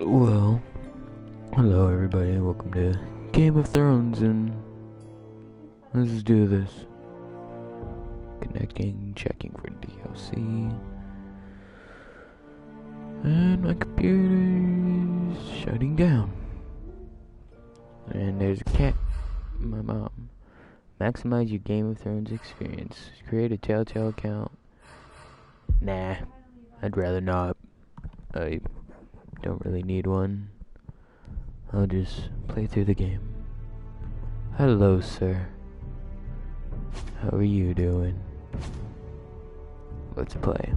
Well, hello everybody, welcome to Game of Thrones, and let's do this. Connecting, checking for DLC, and my computer is shutting down. And there's a cat, my mom. Maximize your Game of Thrones experience. Create a Telltale account. Nah, I'd rather not. I don't really need one. I'll just play through the game. Hello, sir. How are you doing? Let's play.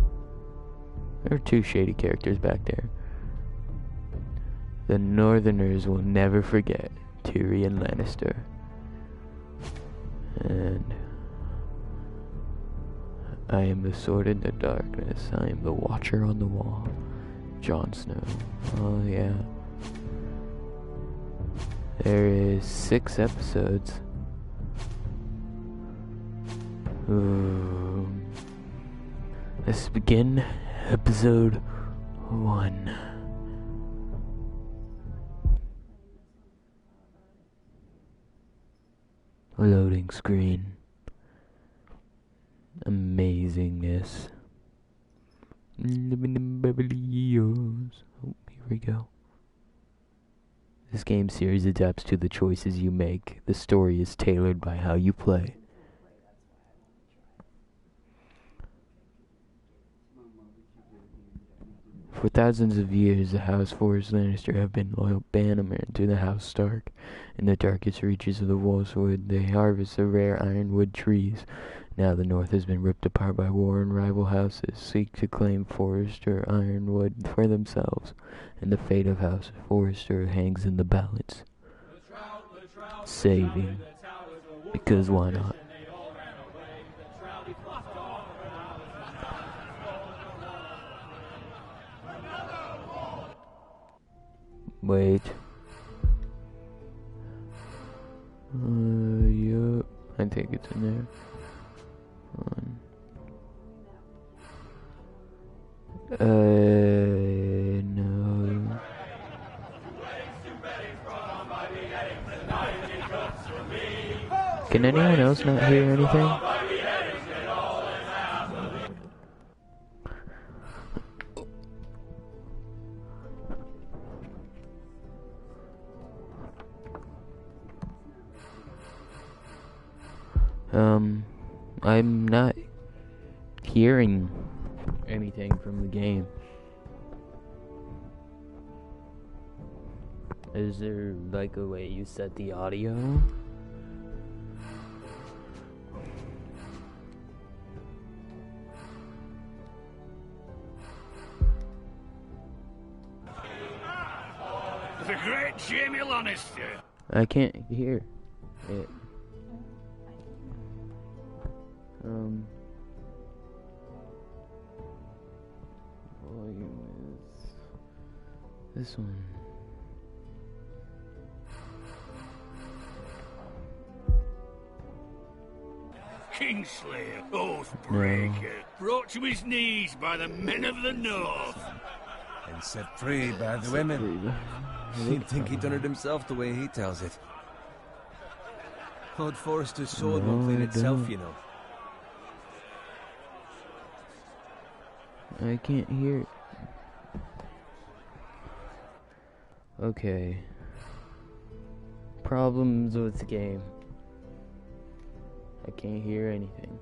There are two shady characters back there. The Northerners will never forget Tyrion Lannister. And I am the sword in the darkness. I am the watcher on the wall. Jon Snow. Oh yeah. There is 6 episodes. Let's begin episode 1. Loading screen. Amazingness. Living in Beverly Hills. Oh, here we go. This game series adapts to the choices you make. The story is tailored by how you play. For thousands of years, the House Forrest Lannister have been loyal bannermen to the House Stark. In the darkest reaches of the Wolfswood, they harvest the rare ironwood trees. Now the North has been ripped apart by war, and rival houses seek to claim Forrester ironwood for themselves, and the fate of House Forrester hangs in the balance. Saving, because why not? Wait. Yup. I think it's in there. No. Can anyone else not hear anything? I'm not hearing anything from the game. Is there like a way you set the audio? The great Jamie Lannister. I can't hear it. Volume is this one. Kingslayer, Oathbreaker, brought to his knees by the men of the North. And set free by the women. You'd think he'd done it himself the way he tells it. Lord Forrester's sword won't clean itself, you know. I can't hear it. Okay. Problems with the game. I can't hear anything.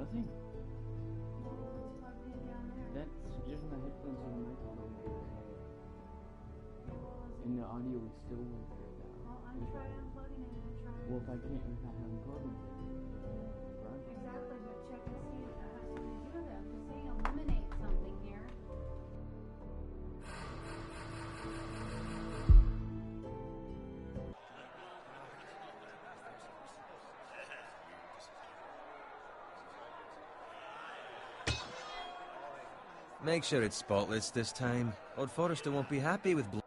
Nothing? That's just my headphones on the microphone. And the audio is still work right now. Well, I'm trying unplugging it and trying. Well, if I can't unplug it, right? Exactly, but check and see if that has something to do with it. I'm just saying, eliminate something here. Make sure it's spotless this time. Lord Forrester won't be happy with blood.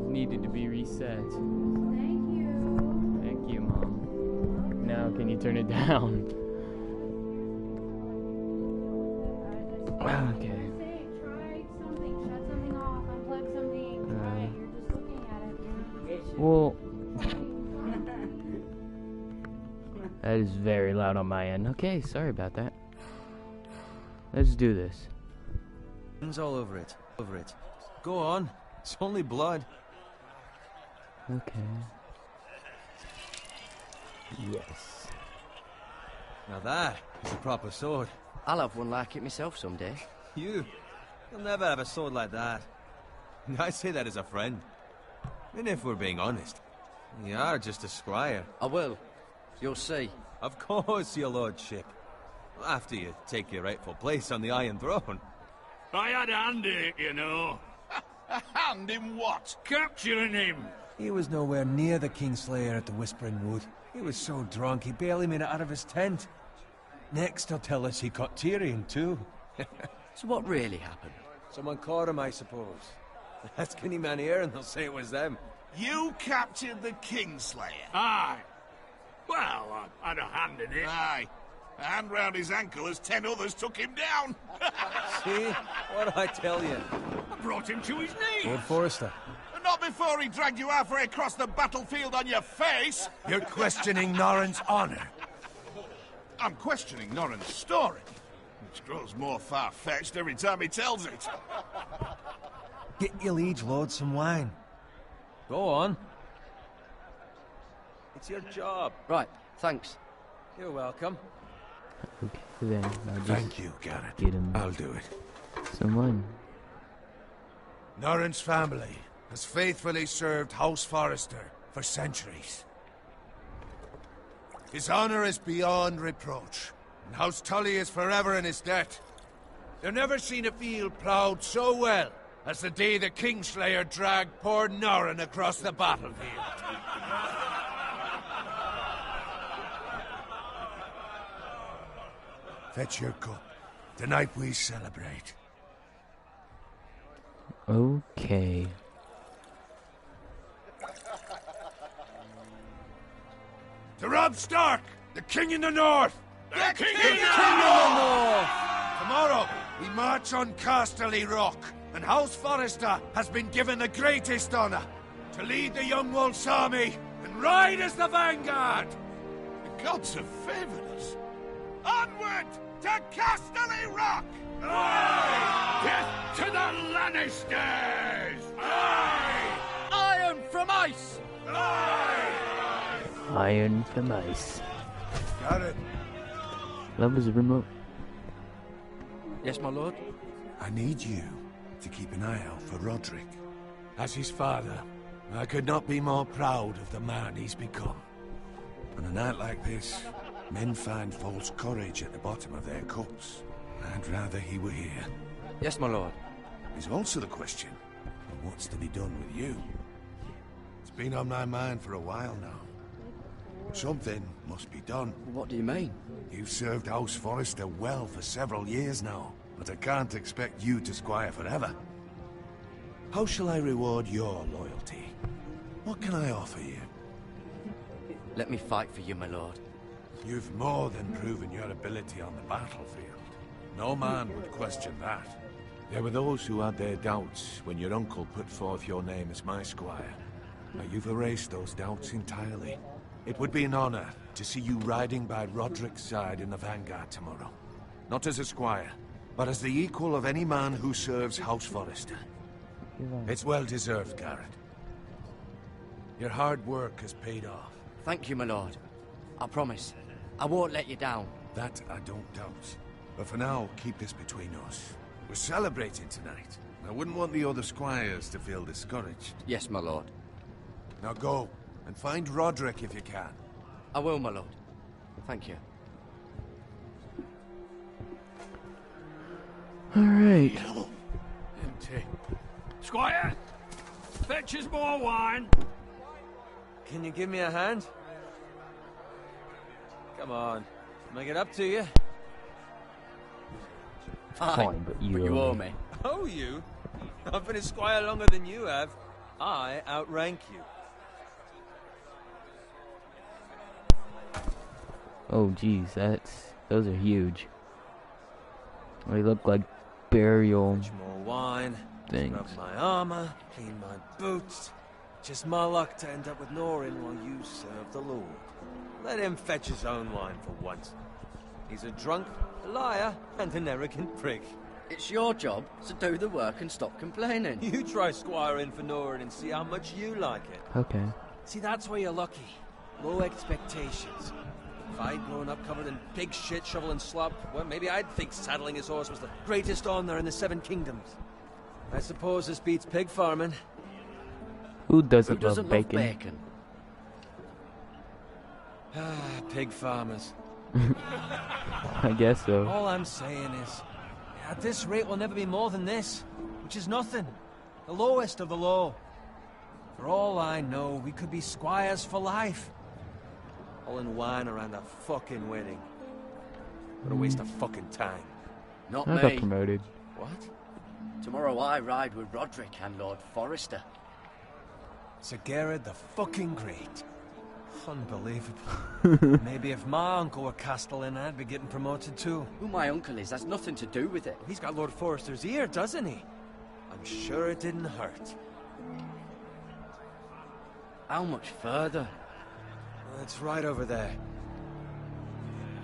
Needed to be reset. Thank you. Thank you, Mom. Now, can you turn it down? Okay. Say, try something, shut something off, unplug something. Try it. You're just looking at it. Well, that is very loud on my end. Okay, sorry about that. Let's do this. It's all over it. Over it. Go on. It's only blood. Okay. Yes. Now that is a proper sword. I'll have one like it myself someday. You'll never have a sword like that. I say that as a friend. And if we're being honest, you are just a squire. I will. You'll see. Of course, your lordship. After you take your rightful place on the Iron Throne. I had a hand in it, you know. A hand in what? Capturing him. He was nowhere near the Kingslayer at the Whispering Wood. He was so drunk he barely made it out of his tent. Next he'll tell us he caught Tyrion too. So what really happened? Someone caught him, I suppose. Ask any man here and they'll say it was them. You captured the Kingslayer. Aye. Well, I had a hand in it. Aye. A hand round his ankle as 10 others took him down. See? What do I tell you? I brought him to his knees. Lord Forrester. And not before he dragged you halfway across the battlefield on your face. You're questioning Norrin's honor. I'm questioning Norrin's story, which grows more far-fetched every time he tells it. Get your liege lord some wine. Go on. It's your job. Right, thanks. You're welcome. Okay, then I'll just Thank you, Garrett. get him I'll do it. some wine. Norrin's family has faithfully served House Forrester for centuries. His honor is beyond reproach, and House Tully is forever in his debt. They've never seen a field ploughed so well as the day the Kingslayer dragged poor Norrin across the battlefield. Fetch your cup. Tonight we celebrate. Okay. To Robb Stark, the King in the North! The King King of in the North! Tomorrow, we march on Casterly Rock, and House Forrester has been given the greatest honor to lead the Young Wolf's army and ride as the vanguard! The gods have favored us. Onward to Casterly Rock! Death to the Lannisters! Iron from ice! Iron from ice. Got it. Love is a remote. Yes, my lord? I need you to keep an eye out for Roderick. As his father, I could not be more proud of the man he's become. On a night like this, men find false courage at the bottom of their cups. I'd rather he were here. Yes, my lord. There's also the question of what's to be done with you. It's been on my mind for a while now. Something must be done. What do you mean? You've served House Forrester well for several years now, but I can't expect you to squire forever. How shall I reward your loyalty? What can I offer you? Let me fight for you, my lord. You've more than proven your ability on the battlefield. No man would question that. There were those who had their doubts when your uncle put forth your name as my squire. Now you've erased those doubts entirely. It would be an honor to see you riding by Roderick's side in the vanguard tomorrow. Not as a squire, but as the equal of any man who serves House Forrester. It's well deserved, Garrett. Your hard work has paid off. Thank you, my lord. I promise. I won't let you down. That I don't doubt. But for now, keep this between us. We're celebrating tonight. I wouldn't want the other squires to feel discouraged. Yes, my lord. Now go, and find Roderick if you can. I will, my lord. Thank you. Alright. Empty. Squire! Fetch us more wine! Can you give me a hand? Come on. Make it up to you. Fine, but you owe me. Oh, you? I've been a squire longer than you have. I outrank you. Oh geez, those are huge. They look like burial Much more wine. things. Scrub my armor, clean my boots. Just my luck to end up with Norin while you serve the Lord. Let him fetch his own wine for once. He's a drunk, a liar, and an arrogant prick. It's your job to do the work and stop complaining. You try squiring for Norin and see how much you like it. Okay. See, that's where you're lucky. Low expectations. If I'd grown up covered in pig shit, shovel and slop, well, maybe I'd think saddling his horse was the greatest honor in the Seven Kingdoms. I suppose this beats pig farming. Who doesn't, Who doesn't love love bacon? bacon? Ah, pig farmers. I guess so. All I'm saying is, at this rate we'll never be more than this, which is nothing. The lowest of the low. For all I know, we could be squires for life. All in wine around a fucking wedding. What a waste of fucking time. Not I got me. promoted. What? Tomorrow I ride with Roderick and Lord Forrester. Sir Gerard the fucking Great. Unbelievable. Maybe if my uncle were Castellan, I'd be getting promoted too. Who my uncle is has nothing to do with it. He's got Lord Forrester's ear, doesn't he? I'm sure it didn't hurt. How much further? It's right over there.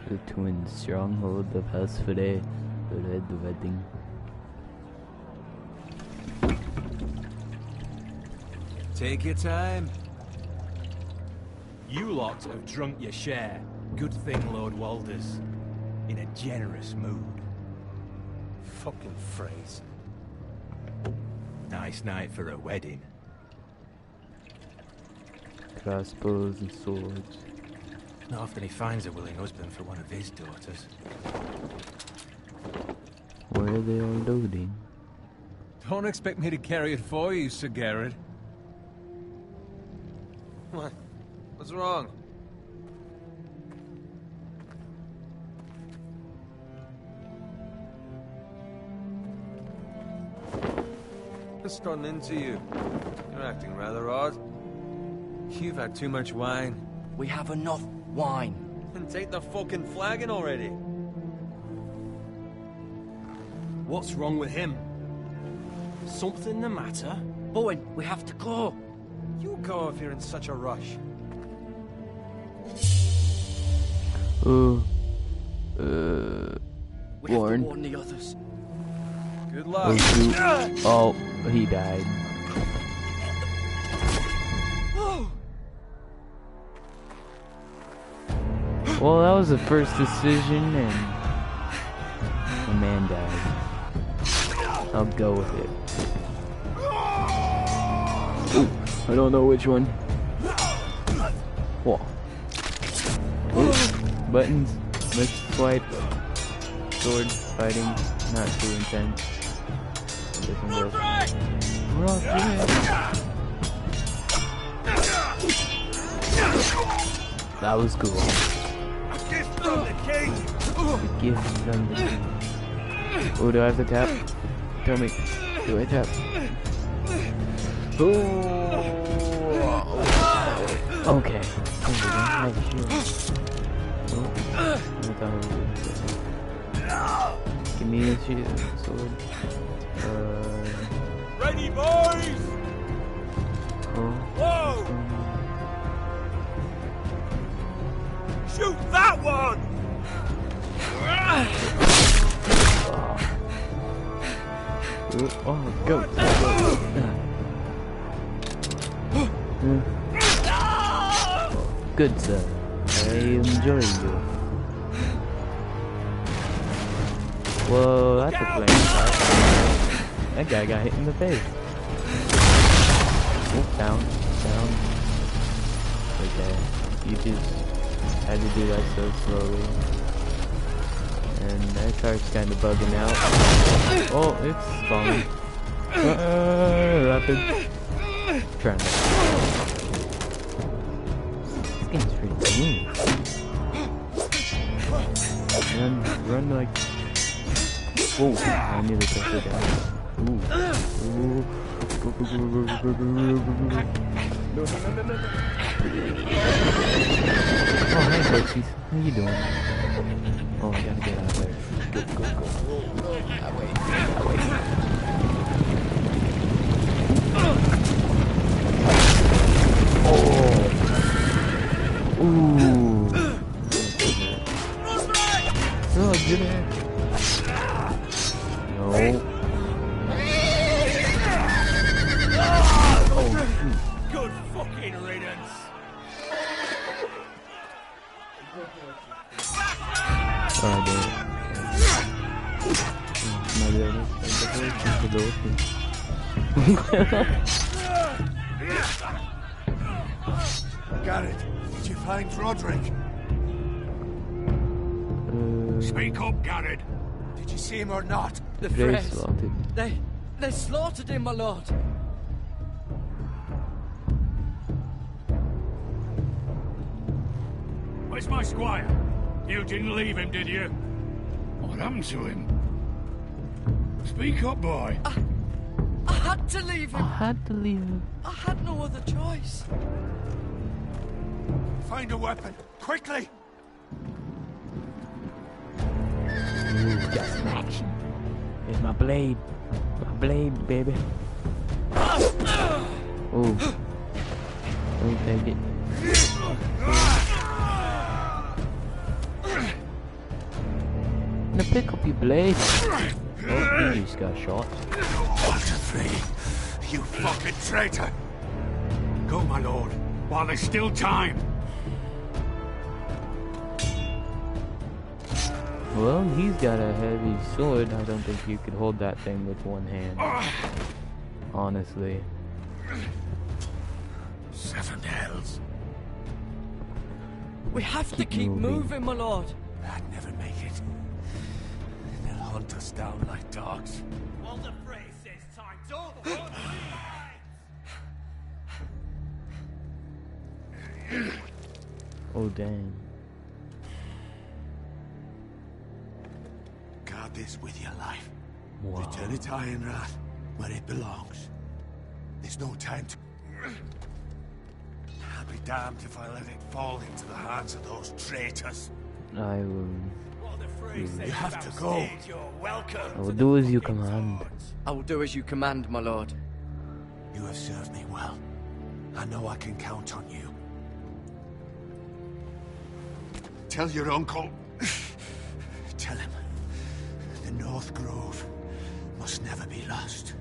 The twin stronghold of House Fede. The Red Wedding. Take your time. You lot have drunk your share. Good thing Lord Walder's in a generous mood. Fucking phrase. Nice night for a wedding. Crossbows and swords. Not often he finds a willing husband for one of his daughters. Where are they all loading? Don't expect me to carry it for you, Sir Gerard. What? What's wrong? What's gotten into you? You're acting rather odd. You've had too much wine. We have enough wine. And take the fucking flagon already. What's wrong with him? Something the matter? Bowen, we have to go. You go if you're in such a rush. Oh. We have Warren. to warn the others. Good Oh, luck. shoot. Oh, he died. Well, that was the first decision, and a man died. I'll go with it. Ooh, I don't know which one. Whoa. Ooh, buttons, missed swipe, sword, fighting, not too intense. Different girls. Roderick! That was cool. A gift from the king! The gift from the king. Oh, do I have to tap? Tell me. Do I tap? Oh. Okay. Oh, we don't have shield. Oh, I thought it was give me a shield, sword. Ready, boys! Oh. Whoa! Shoot that one! Oh, go. Good, sir. I enjoy you. Whoa, that's a flame fight. That guy got hit in the face. Oh, down. Okay, you just had to do that so slowly. And that car's kind of bugging out. Oh, it's falling. Rapid. Trying to. This game's pretty smooth. Run like. Whoa! I need to touch it down. Ooh. No. Oh, hey, Foxies. How you doing? Oh, I gotta get out of there. Go. That way. Oh. Ooh. Oh, get in. No. Oh, shoot. Good fucking riddance! Oh, dude. Garrett, did you find Roderick? Speak up, Garrett. Did you see him or not? The Very Freys. slaughtered. They slaughtered him, my lord. Where's my squire? You didn't leave him, did you? What happened to him? Speak up, boy. I had to leave I him. had to leave him. I had no other choice. Find a weapon, quickly! Ooh, got some action. Here's my blade. My blade, baby. Ooh. Don't take it. Now pick up your blade. Oh, he just got shot. Walter Frey, you fucking traitor! Go, my lord, while there's still time. Well, he's got a heavy sword. I don't think you could hold that thing with one hand. Honestly. 7 hells. We have to Keep keep moving. moving, my lord. I'd never make it. They'll hunt us down like dogs. Walter Frey says time to hunt. Oh, dang. Guard this with your life. Wow. Return it to Ironrath, where it belongs. There's no time to... I'll be damned if I let it fall into the hands of those traitors. I will. Walter Frey says You have to about go. stage, you're welcome. I will do as you command. I will do as you command, my lord. You have served me well. I know I can count on you. Tell your uncle... Tell him. The North Grove must never be lost.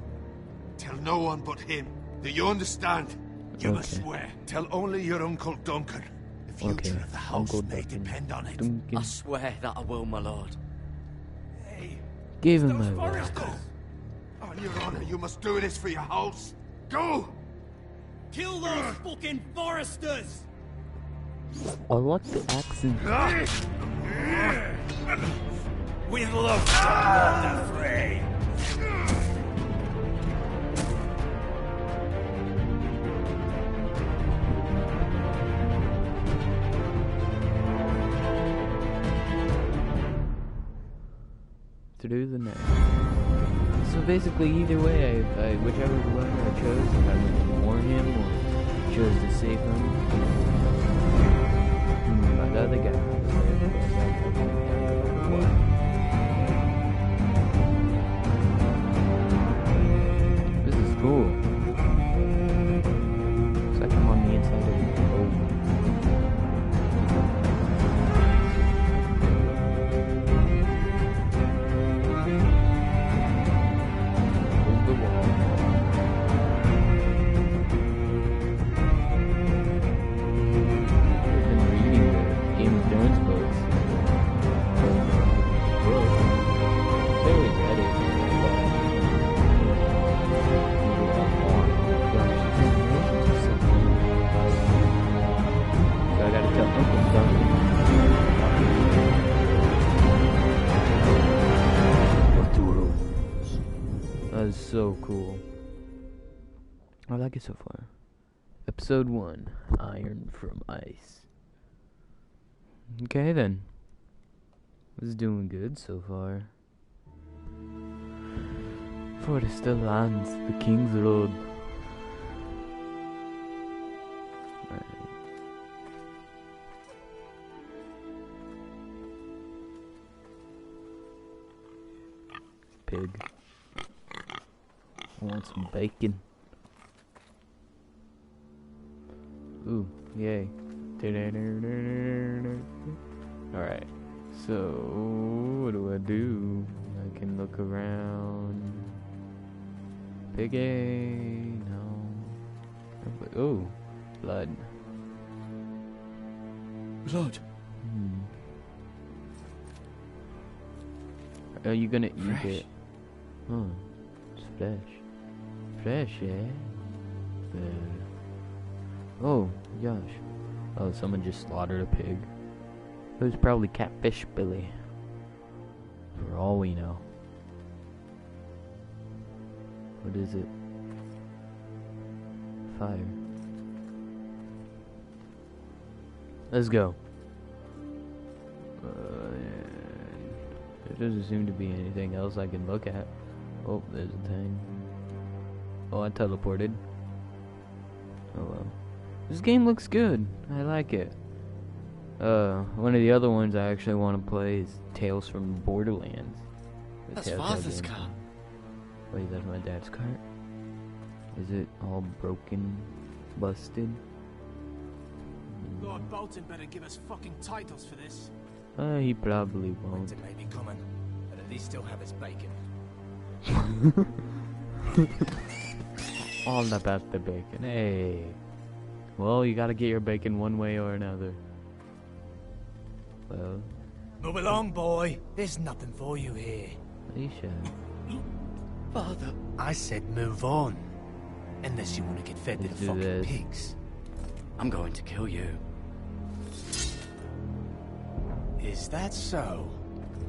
Tell no one but him. Do you understand? You must Okay. swear. Tell only your Uncle Duncan. The future Okay, of the house Uncle may Duncan. depend on it. Duncan. I swear that I will, my lord. Hey, Give him those my word. foresters. On your honor, you must do this for your house. Go! Kill those fucking foresters! I like the accent. With love, Walter Frey. To do the next. So basically, either way, I whichever one I chose, if I would warn him or chose to save him. But the other guy. This is cool. It's like I'm on the inside of the boat. There's the wall. I've been reading the Game of Thrones books. Barely read it. So I gotta tell Uncle Duncan. That is so cool. I like it so far. Episode 1, Iron from Ice. Okay then. This is doing good so far. Forrester lands, the King's Road. Alright. Pig. I want some bacon. Ooh, yay. Alright, so what do I do? I can look around. Piggy, no. Oh, blood. Blood. Are you gonna Fresh. eat it? Oh, it's fresh. Fresh, yeah? Oh, gosh. Oh, someone just slaughtered a pig. It was probably Catfish Billy. For all we know. What is it? Fire. Let's go. There doesn't seem to be anything else I can look at. Oh, there's a thing. Oh, I teleported. Oh well. This game looks good. I like it. One of the other ones I actually want to play is Tales from Borderlands. The That's Telltale Father's game. car. Wait, that's my dad's cart? Is it all broken, busted? Lord Bolton better give us fucking titles for this. He probably won't. Winter may be coming, but at least he'll have his bacon. All about the bacon. Hey. Well, you gotta get your bacon one way or another. Well, Move along, boy. There's nothing for you here. Alicia. Father. I said move on. Unless you want to get fed to Let's the do fucking this. pigs. I'm going to kill you. Is that so?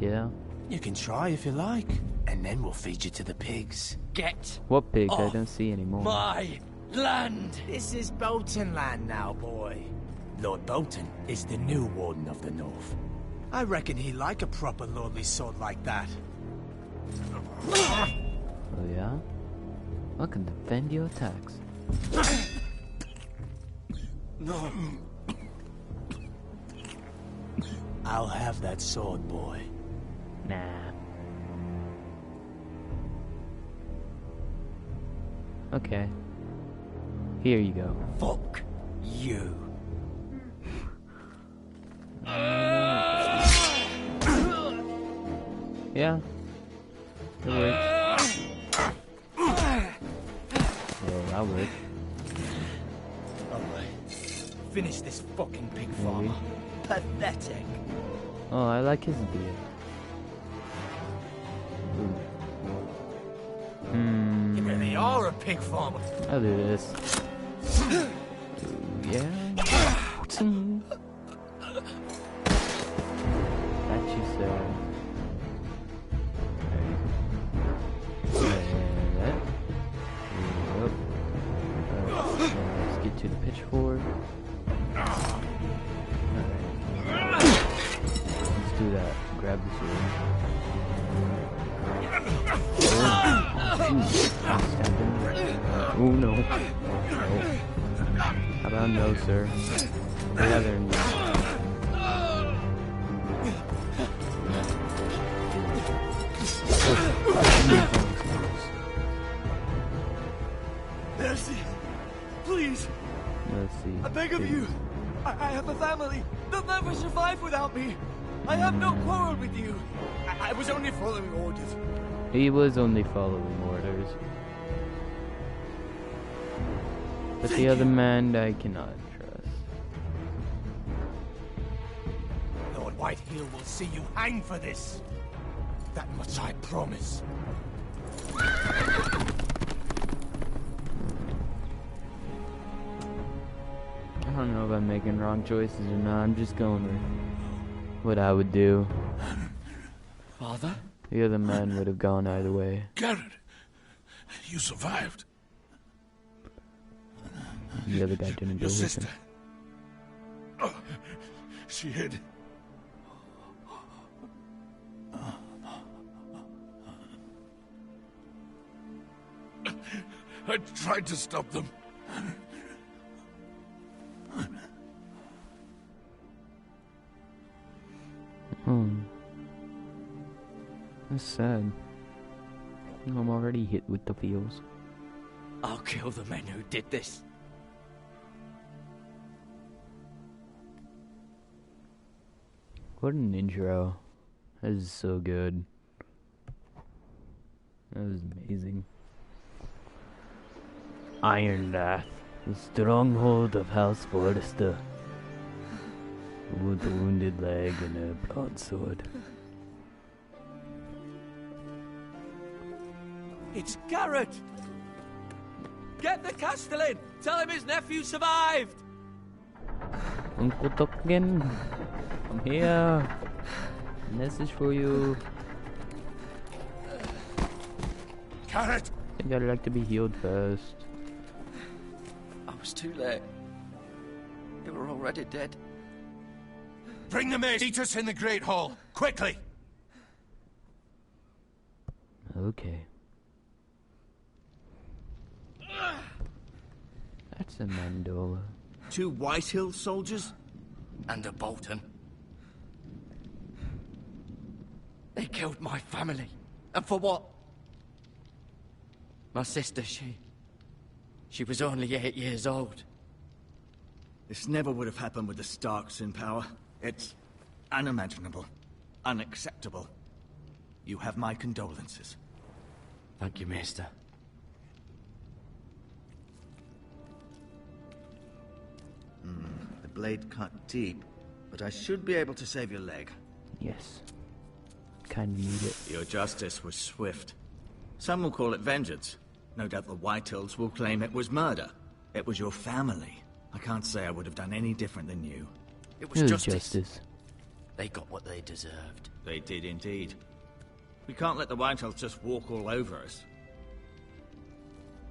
Yeah? You can try if you like. And then we'll feed you to the pigs. Get What pigs? I off don't see anymore. my land. This is Bolton land now, boy. Lord Bolton is the new Warden of the North. I reckon he'd like a proper lordly sword like that. Oh yeah? I can defend your attacks. No. I'll have that sword, boy. Nah. Okay. Here you go. Fuck you. Yeah. It works. Yeah, that works. Alright. Finish this fucking pig farmer. Pathetic. Oh, I like his beard. Ooh. You really are a pig farmer. I'll do this. Ooh, yeah. Ting. That you said. Let's get to the pitchfork. Alright. Let's do that. Grab the sword. Oh no. How about no, sir? Together. Mercy! Please! Mercy. I beg of you! I have a family! They'll never survive without me! I have no quarrel with you! I was only following orders. He was only following orders. But the other man I cannot trust. Lord Whitehill will see you hang for this. That much I promise. I don't know if I'm making wrong choices or not. I'm just going with what I would do. Father? The other man would have gone either way. Garrett, you survived. The other guy didn't do Your it. sister. Oh, she hid. I tried to stop them. That's sad. I'm already hit with the feels. I'll kill the men who did this. What an intro. That is so good. That was amazing. Ironrath, the stronghold of House Forrester. With a wounded leg and a broadsword. It's Garrett! Get the Castellan! Tell him his nephew survived! Uncle Tolkien, I'm here. Message for you. Garrett! I think I'd like to be healed first. I was too late. They were already dead. Bring the mace. Meet us in the Great Hall. Quickly! Okay. That's a mandola. 2 Whitehill soldiers? And a Bolton. They killed my family. And for what? My sister, she was only 8 years old. This never would have happened with the Starks in power. It's unimaginable. Unacceptable. You have my condolences. Thank you, Maester. The blade cut deep, but I should be able to save your leg. Yes. Kinda need it. Your justice was swift. Some will call it vengeance. No doubt the Whitehills will claim it was murder. It was your family. I can't say I would have done any different than you. It was It was justice. justice. They got what they deserved. They did indeed. We can't let the Whitehills just walk all over us.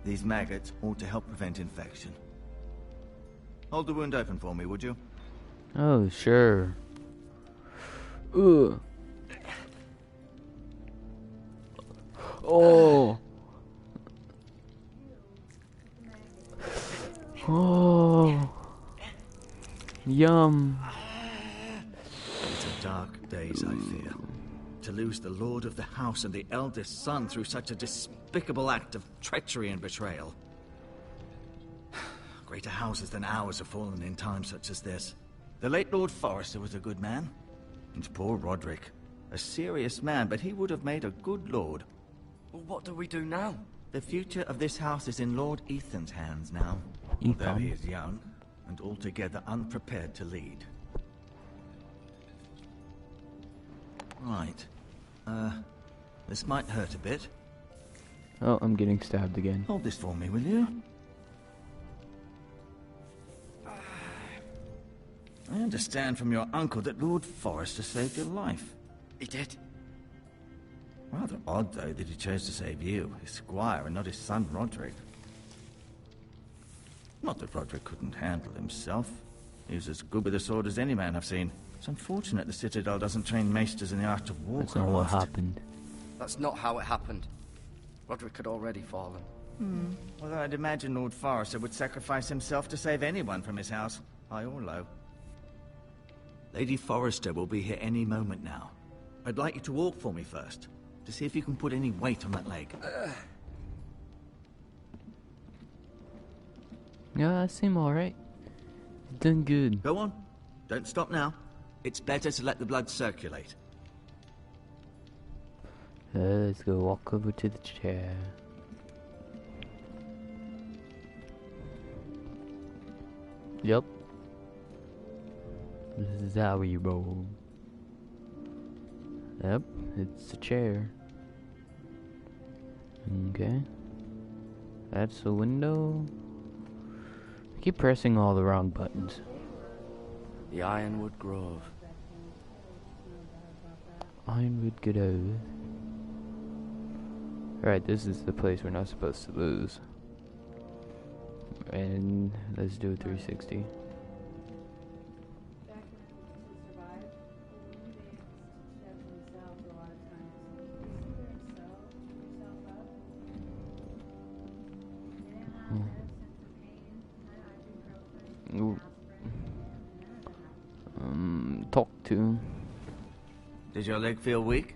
These maggots ought to help prevent infection. Hold the wound open for me, would you? Oh, sure. Ugh. Oh. Oh. Yum. It's a dark days, I fear. To lose the lord of the house and the eldest son through such a despicable act of treachery and betrayal. Greater houses than ours have fallen in times such as this. The late Lord Forrester was a good man. And poor Roderick. A serious man, but he would have made a good lord. Well, what do we do now? The future of this house is in Lord Ethan's hands now. Ethan? Though he is young, and altogether unprepared to lead. Right. This might hurt a bit. Oh, I'm getting stabbed again. Hold this for me, will you? I understand from your uncle that Lord Forrester saved your life. He did. Rather odd, though, that he chose to save you, his squire, and not his son Roderick. Not that Roderick couldn't handle himself. He was as good with a sword as any man I've seen. It's unfortunate the Citadel doesn't train maesters in the art of war. That's not what happened. That's not how it happened. Roderick had already fallen. Although I'd imagine Lord Forrester would sacrifice himself to save anyone from his house, high or low. Lady Forrester will be here any moment now. I'd like you to walk for me first, to see if you can put any weight on that leg. Yeah, I seem alright. Done good. Go on. Don't stop now. It's better to let the blood circulate. Let's go walk over to the chair. Yep. This is how we roll. Yep, it's a chair. Okay. That's a window. I keep pressing all the wrong buttons. The Ironwood Grove. Ironwood Grove. Right, this is the place we're not supposed to lose. And let's do a 360. Talk to him. Did your leg feel weak?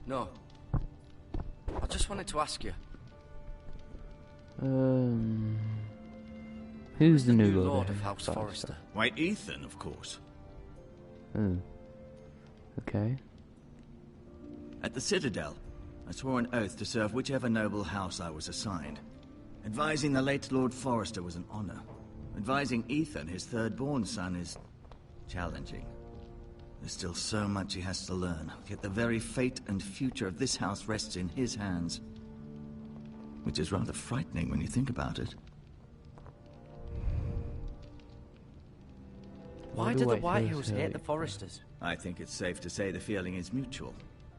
No. I just wanted to ask you. Who's the new Lord of House Forrester? Why, Ethan, of course. Oh. Okay. At the Citadel, I swore an oath to serve whichever noble house I was assigned. Advising the late Lord Forrester was an honor. Advising Ethan, his third-born son, is challenging. There's still so much he has to learn, yet the very fate and future of this house rests in his hands. Which is rather frightening when you think about it. Why do the Whitehills hate the Forresters? I think it's safe to say the feeling is mutual.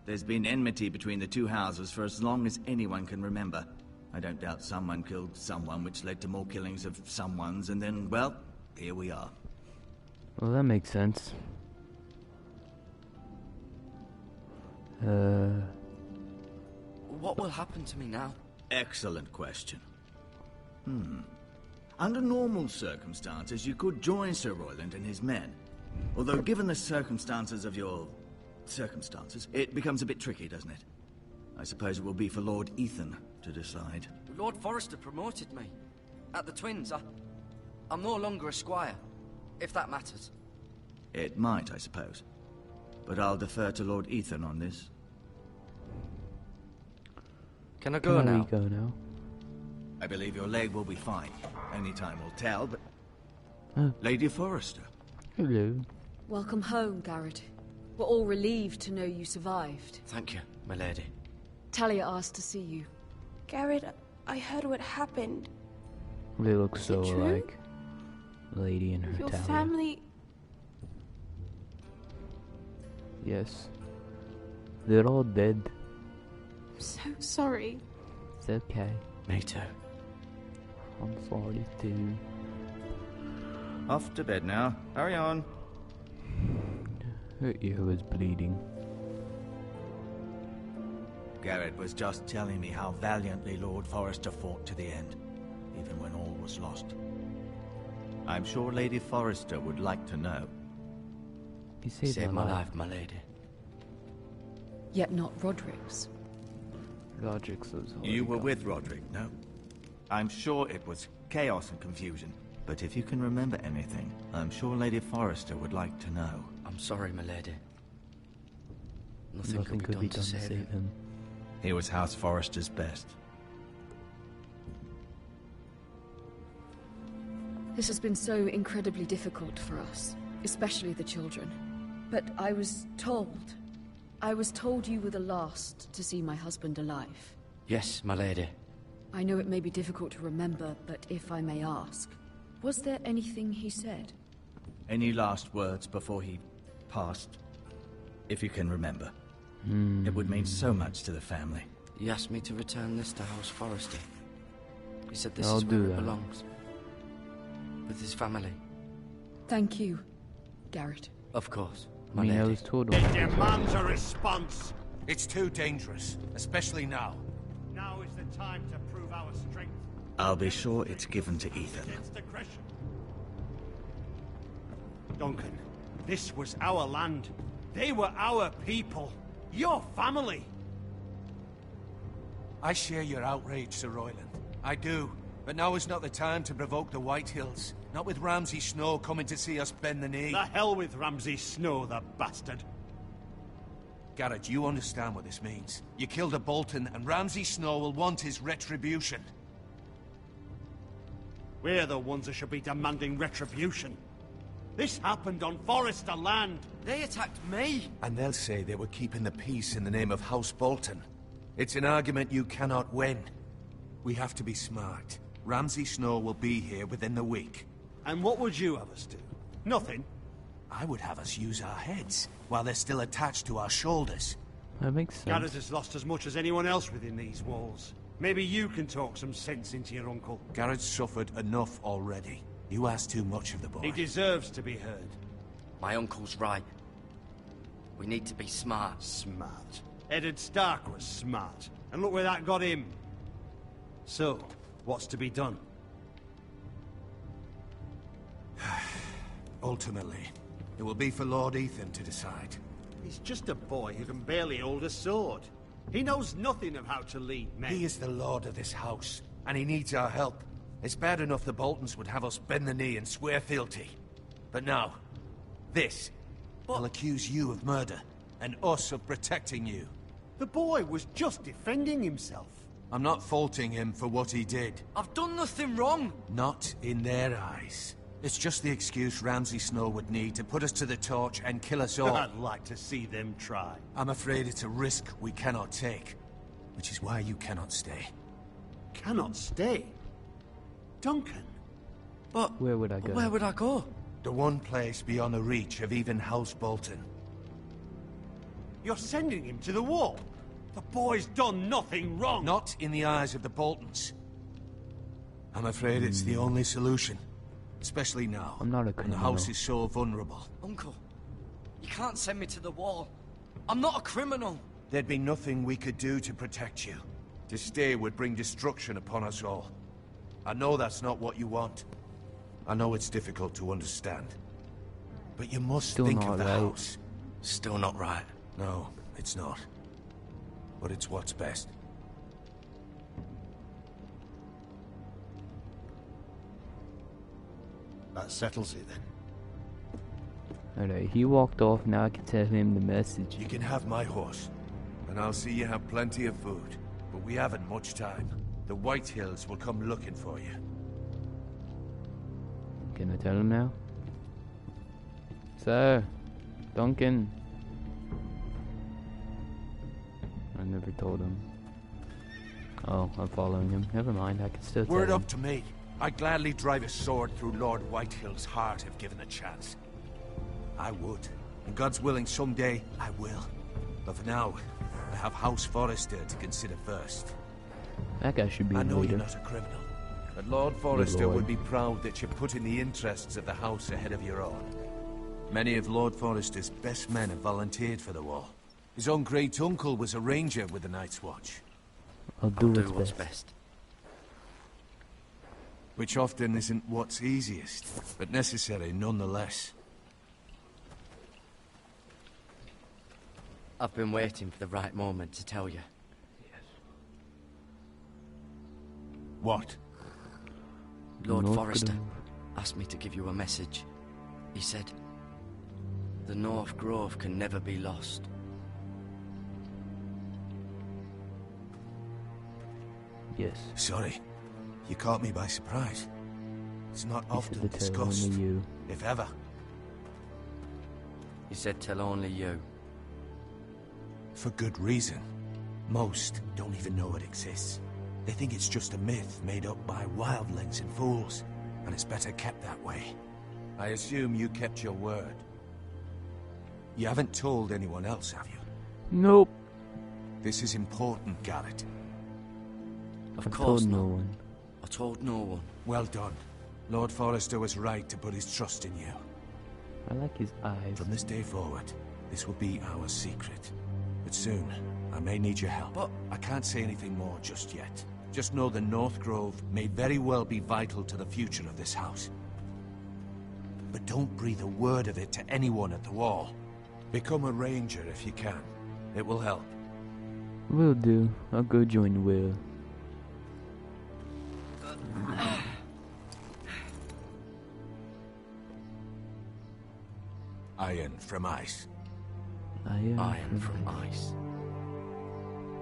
There's been enmity between the two houses for as long as anyone can remember. I don't doubt someone killed someone, which led to more killings of someones, and then, well, here we are. Well, that makes sense. What will happen to me now? Excellent question. Under normal circumstances, you could join Sir Royland and his men. Although, given the circumstances of your circumstances, it becomes a bit tricky, doesn't it? I suppose it will be for Lord Ethan to decide. Lord Forrester promoted me. At the Twins, I'm no longer a squire, if that matters. It might, I suppose. But I'll defer to Lord Ethan on this. Can I go now? Go now? I believe your leg will be fine. Only time will tell, but... Oh. Lady Forrester. Hello. Welcome home, Garrett. We're all relieved to know you survived. Thank you, my lady. Talia asked to see you. Garrett, I heard what happened. They look so it true? alike. Lady and her Your Talia. family... Yes. They're all dead. I'm so sorry. It's okay. Me too. I'm sorry too. Off to bed now. Hurry on. Her ear was bleeding. Garrett was just telling me how valiantly Lord Forrester fought to the end, even when all was lost. I'm sure Lady Forrester would like to know. You saved my life, my lady. Yet not Roderick's. Roderick's was You were with Roderick, no? I'm sure it was chaos and confusion. But if you can remember anything, I'm sure Lady Forrester would like to know. I'm sorry, my lady. Nothing Nothing could be done to save him. He was House Forrester's best. This has been so incredibly difficult for us, especially the children. But I was told you were the last to see my husband alive. Yes, my lady. I know it may be difficult to remember, but if I may ask, was there anything he said? Any last words before he passed? If you can remember. It would mean so much to the family. He asked me to return this to House Forrester. He said this I'll is where do it that. belongs. With his family. Thank you, Garrett. Of course, I my mean, I lady. was told It demands a response. It's too dangerous, especially now. Now is the the time to prove our strength. I'll be sure it's given to Ethan. Against aggression. Duncan, this was our land. They were our people. Your family. I share your outrage, Sir Royland. I do. But now is not the time to provoke the White Hills. Not with Ramsay Snow coming to see us bend the knee. The hell with Ramsay Snow, the bastard. Garrett, you understand what this means. You killed a Bolton, and Ramsay Snow will want his retribution. We're the ones that should be demanding retribution. This happened on Forrester land. They attacked me. And they'll say they were keeping the peace in the name of House Bolton. It's an argument you cannot win. We have to be smart. Ramsay Snow will be here within the week. And what would you have us do? Nothing. I would have us use our heads, while they're still attached to our shoulders. That makes sense. Garrett has lost as much as anyone else within these walls. Maybe you can talk some sense into your uncle. Garrett's suffered enough already. You ask too much of the boy. He deserves to be heard. My uncle's right. We need to be smart. Smart. Eddard Stark was smart. And look where that got him. So, what's to be done? Ultimately, it will be for Lord Ethan to decide. He's just a boy who can barely hold a sword. He knows nothing of how to lead men. He is the lord of this house, and he needs our help. It's bad enough the Boltons would have us bend the knee and swear fealty. But now, this. They'll accuse you of murder, and us of protecting you. The boy was just defending himself. I'm not faulting him for what he did. I've done nothing wrong. Not in their eyes. It's just the excuse Ramsay Snow would need to put us to the torch and kill us all. I'd like to see them try. I'm afraid it's a risk we cannot take, which is why you cannot stay. Cannot stay? Duncan? But where would I go? Where would I go? The one place beyond the reach of even House Bolton. You're sending him to the wall? The boy's done nothing wrong. Not in the eyes of the Boltons. I'm afraid it's the only solution. Especially now. I'm not a when criminal. the house is so vulnerable. Uncle, you can't send me to the wall. I'm not a criminal. There'd be nothing we could do to protect you. To stay would bring destruction upon us all. I know that's not what you want. I know it's difficult to understand. But you must Still think not of the right. house. Still not right. No, it's not. But it's what's best. That settles it then. Alright, he walked off, now I can tell him the message. You can have my horse, and I'll see you have plenty of food. But we haven't much time. The White Hills will come looking for you. Can I tell him now? Sir, Duncan. I never told him. Oh, I'm following him. Never mind, I can still tell Word him. up to me. I'd gladly drive a sword through Lord Whitehill's heart if given the chance. I would. And God's willing, someday I will. But for now, I have House Forrester to consider first. That guy should be I a know leader. you're not a criminal, but Lord Forrester Lord. would be proud that you're putting the interests of the house ahead of your own. Many of Lord Forrester's best men have volunteered for the war. His own great-uncle was a ranger with the Night's Watch. I'll do what's best. best. Which often isn't what's easiest, but necessary nonetheless. I've been waiting for the right moment to tell you. What? Lord North Forrester Grove. asked me to give you a message. He said, the North Grove can never be lost. Yes. Sorry. You caught me by surprise. It's not He said often to tell discussed, only you. if ever. He said, tell only you. For good reason. Most don't even know it exists. They think it's just a myth made up by wildlings and fools, and it's better kept that way. I assume you kept your word. You haven't told anyone else, have you? Nope. This is important, Garrett. Of I course told not. no one. I told no one. Well done. Lord Forrester was right to put his trust in you. I like his eyes. From this day forward, this will be our secret. But soon, I may need your help. But I can't say anything more just yet. Just know the North Grove may very well be vital to the future of this house. But don't breathe a word of it to anyone at the Wall. Become a ranger if you can. It will help. Will do. I'll go join Will. Iron from ice. Iron from ice.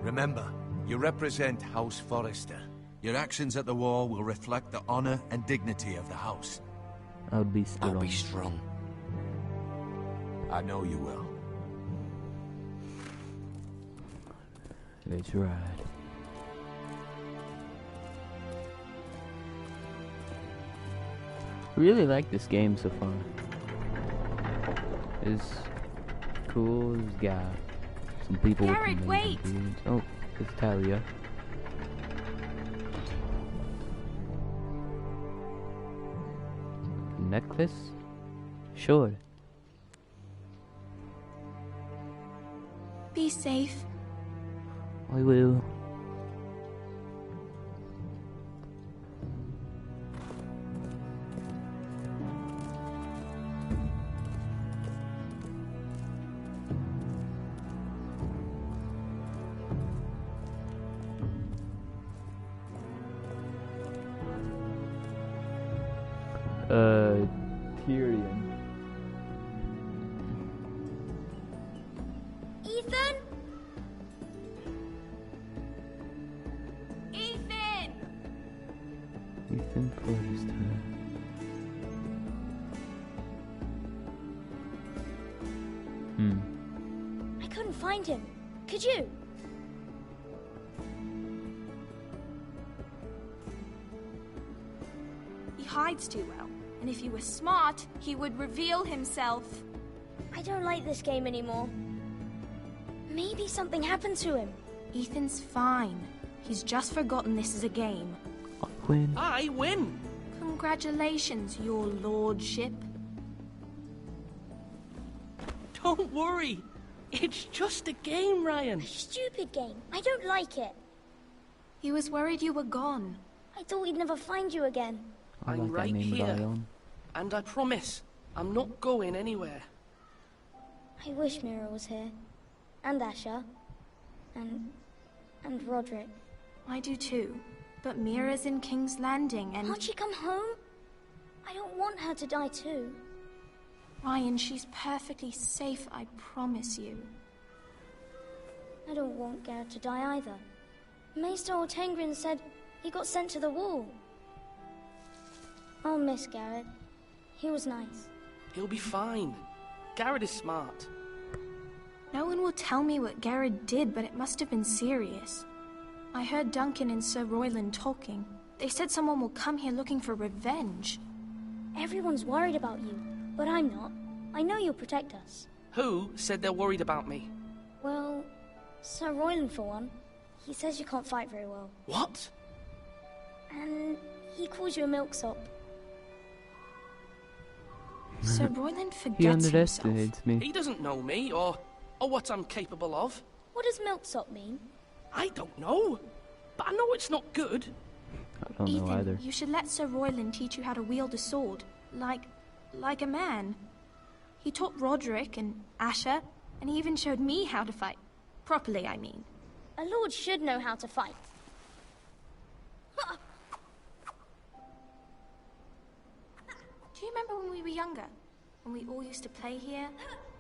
Remember, you represent House Forrester. Your actions at the Wall will reflect the honor and dignity of the house. I'll be strong. I'll be strong. I know you will. Let's ride. Really like this game so far. It's cool. It's got some people Garrett, with wait! experience. Oh, it's Talia. Necklace? Sure. Be safe. I will. Tyrion. Ethan? Ethan! Ethan Forrester. I couldn't find him. Could you? He hides too well. And if he were smart, he would reveal himself. I don't like this game anymore. Maybe something happened to him. Ethan's fine. He's just forgotten this is a game. I win. I win! Congratulations, your lordship. Don't worry. It's just a game, Ryan. A stupid game. I don't like it. He was worried you were gone. I thought we'd never find you again. I I'm like right that name here. Lion. And I promise, I'm not going anywhere. I wish Mira was here. And Asher. And Roderick. I do too. But Mira's in King's Landing and... Can't she come home? I don't want her to die too. Ryan, she's perfectly safe, I promise you. I don't want Garrett to die either. Maester Ortengrin said he got sent to the Wall. I'll miss Garrett. He was nice. He'll be fine. Garrett is smart. No one will tell me what Garrett did, but it must have been serious. I heard Duncan and Sir Royland talking. They said someone will come here looking for revenge. Everyone's worried about you, but I'm not. I know you'll protect us. Who said they're worried about me? Well, Sir Royland for one. He says you can't fight very well. What? And he calls you a milksop. Sir Royland forgets He himself. underestimates me. He doesn't know me, or what I'm capable of. What does milksop mean? I don't know. But I know it's not good. I don't know Ethan, either. you should let Sir Royland teach you how to wield a sword. Like a man. He taught Roderick and Asher, and he even showed me how to fight. Properly, I mean. A lord should know how to fight. Do you remember when we were younger? When we all used to play here?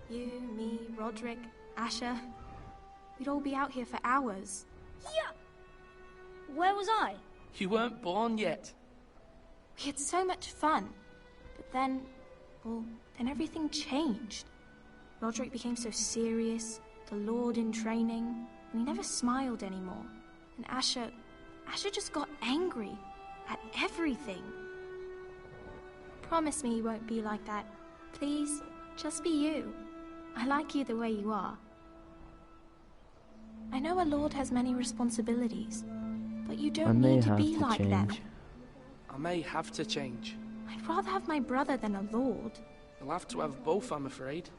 You, me, Roderick, Asher. We'd all be out here for hours. Yeah. Where was I? You weren't born yet. We had so much fun. But then, well, then everything changed. Roderick became so serious, the Lord in training, and he never smiled anymore. And Asher just got angry at everything. Promise me you won't be like that. Please, just be you. I like you the way you are. I know a lord has many responsibilities, but you don't need to be like that. I may have to change. I'd rather have my brother than a lord. I'll have to have both, I'm afraid.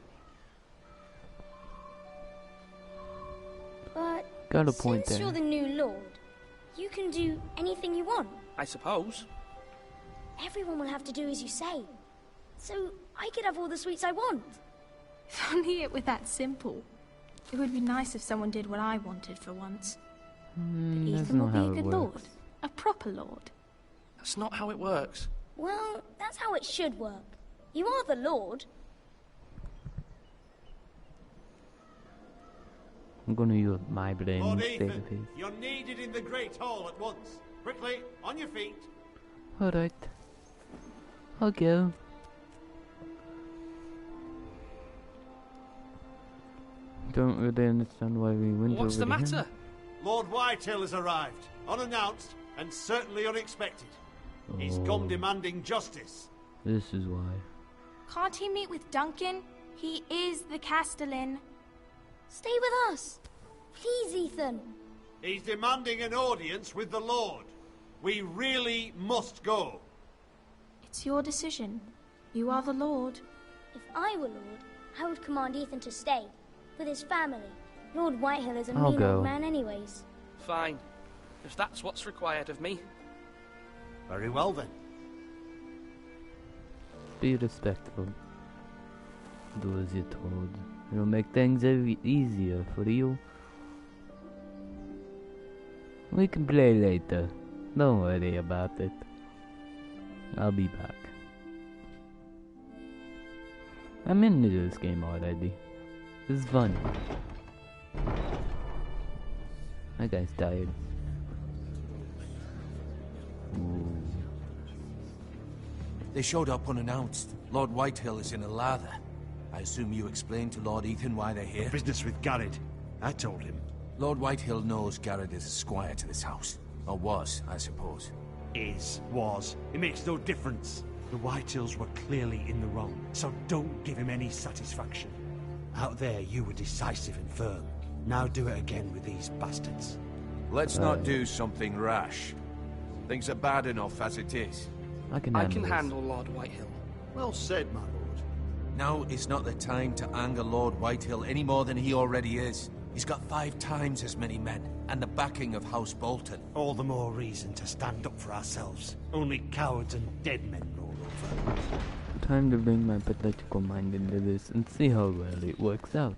But Got a point since there. you're the new lord, you can do anything you want. I suppose. Everyone will have to do as you say. So I could have all the sweets I want. If only it were that simple. It would be nice if someone did what I wanted for once. That's Ethan will not be how a it good works. lord. A proper lord. That's not how it works. Well, that's how it should work. You are the Lord. I'm gonna use my brain Lord instead Ethan, of his. you're needed in the Great Hall at once. Quickly, on your feet. Alright. I'll go. Don't really understand why we went What's over the to him. matter? Lord Whitehill has arrived, unannounced and certainly unexpected. He's come demanding justice. This is why. Can't he meet with Duncan? He is the Castellan. Stay with us. Please, Ethan. He's demanding an audience with the Lord. We really must go. It's your decision. You are the Lord. If I were Lord, I would command Ethan to stay. With his family. Lord Whitehill is a I'll mean go. old man anyways. Fine. If that's what's required of me. Very well then. Be respectful. Do as you're told. It'll make things easier for you. We can play later. Don't worry about it. I'll be back. I'm into this game already. This is fun. That guy's tired. Ooh. They showed up unannounced. Lord Whitehill is in a lather. I assume you explained to Lord Ethan why they're here? Business with Garrett. I told him. Lord Whitehill knows Garrett is a squire to this house. Or was, I suppose. Was. It makes no difference. The Whitehills were clearly in the wrong, so don't give him any satisfaction. Out there, you were decisive and firm. Now do it again with these bastards. Let's not do something rash. Things are bad enough as it is. I can handle Lord Whitehill. Well said, my lord. Now is not the time to anger Lord Whitehill any more than he already is. He's got 5 times as many men, and the backing of House Bolton. All the more reason to stand up for ourselves. Only cowards and dead men roll over. Time to bring my political mind into this and see how well it works out.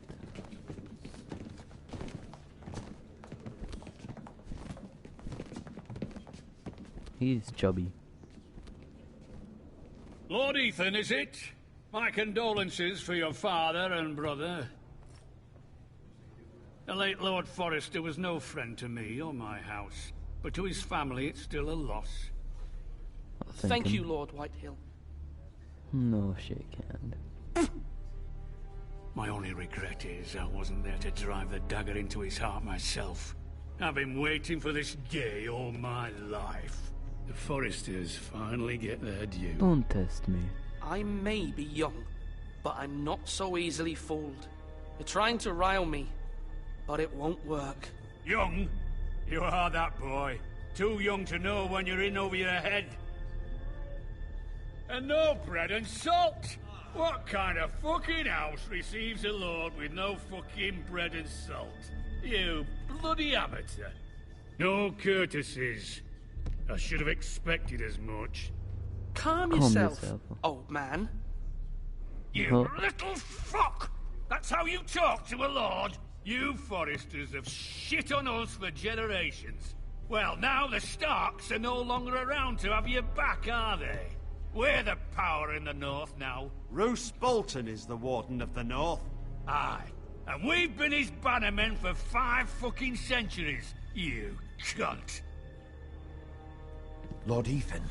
He's chubby. Lord Ethan, is it? My condolences for your father and brother. The late Lord Forrester was no friend to me or my house, but to his family it's still a loss. Thank you, Lord Whitehill. No shake hand. My only regret is I wasn't there to drive the dagger into his heart myself. I've been waiting for this day all my life. The Forresters finally get their due. Don't test me. I may be young, but I'm not so easily fooled. You're trying to rile me, but it won't work. Young? You are that boy. Too young to know when you're in over your head. And no bread and salt! What kind of fucking house receives a lord with no fucking bread and salt? You bloody amateur. No courtesies. I should have expected as much. Calm yourself, old man. You little fuck! That's how you talk to a lord? You Forresters have shit on us for generations. Well, now the Starks are no longer around to have your back, are they? We're the power in the north now. Roose Bolton is the Warden of the North. Aye. And we've been his bannermen for 5 fucking centuries, you cunt. Lord Ethan,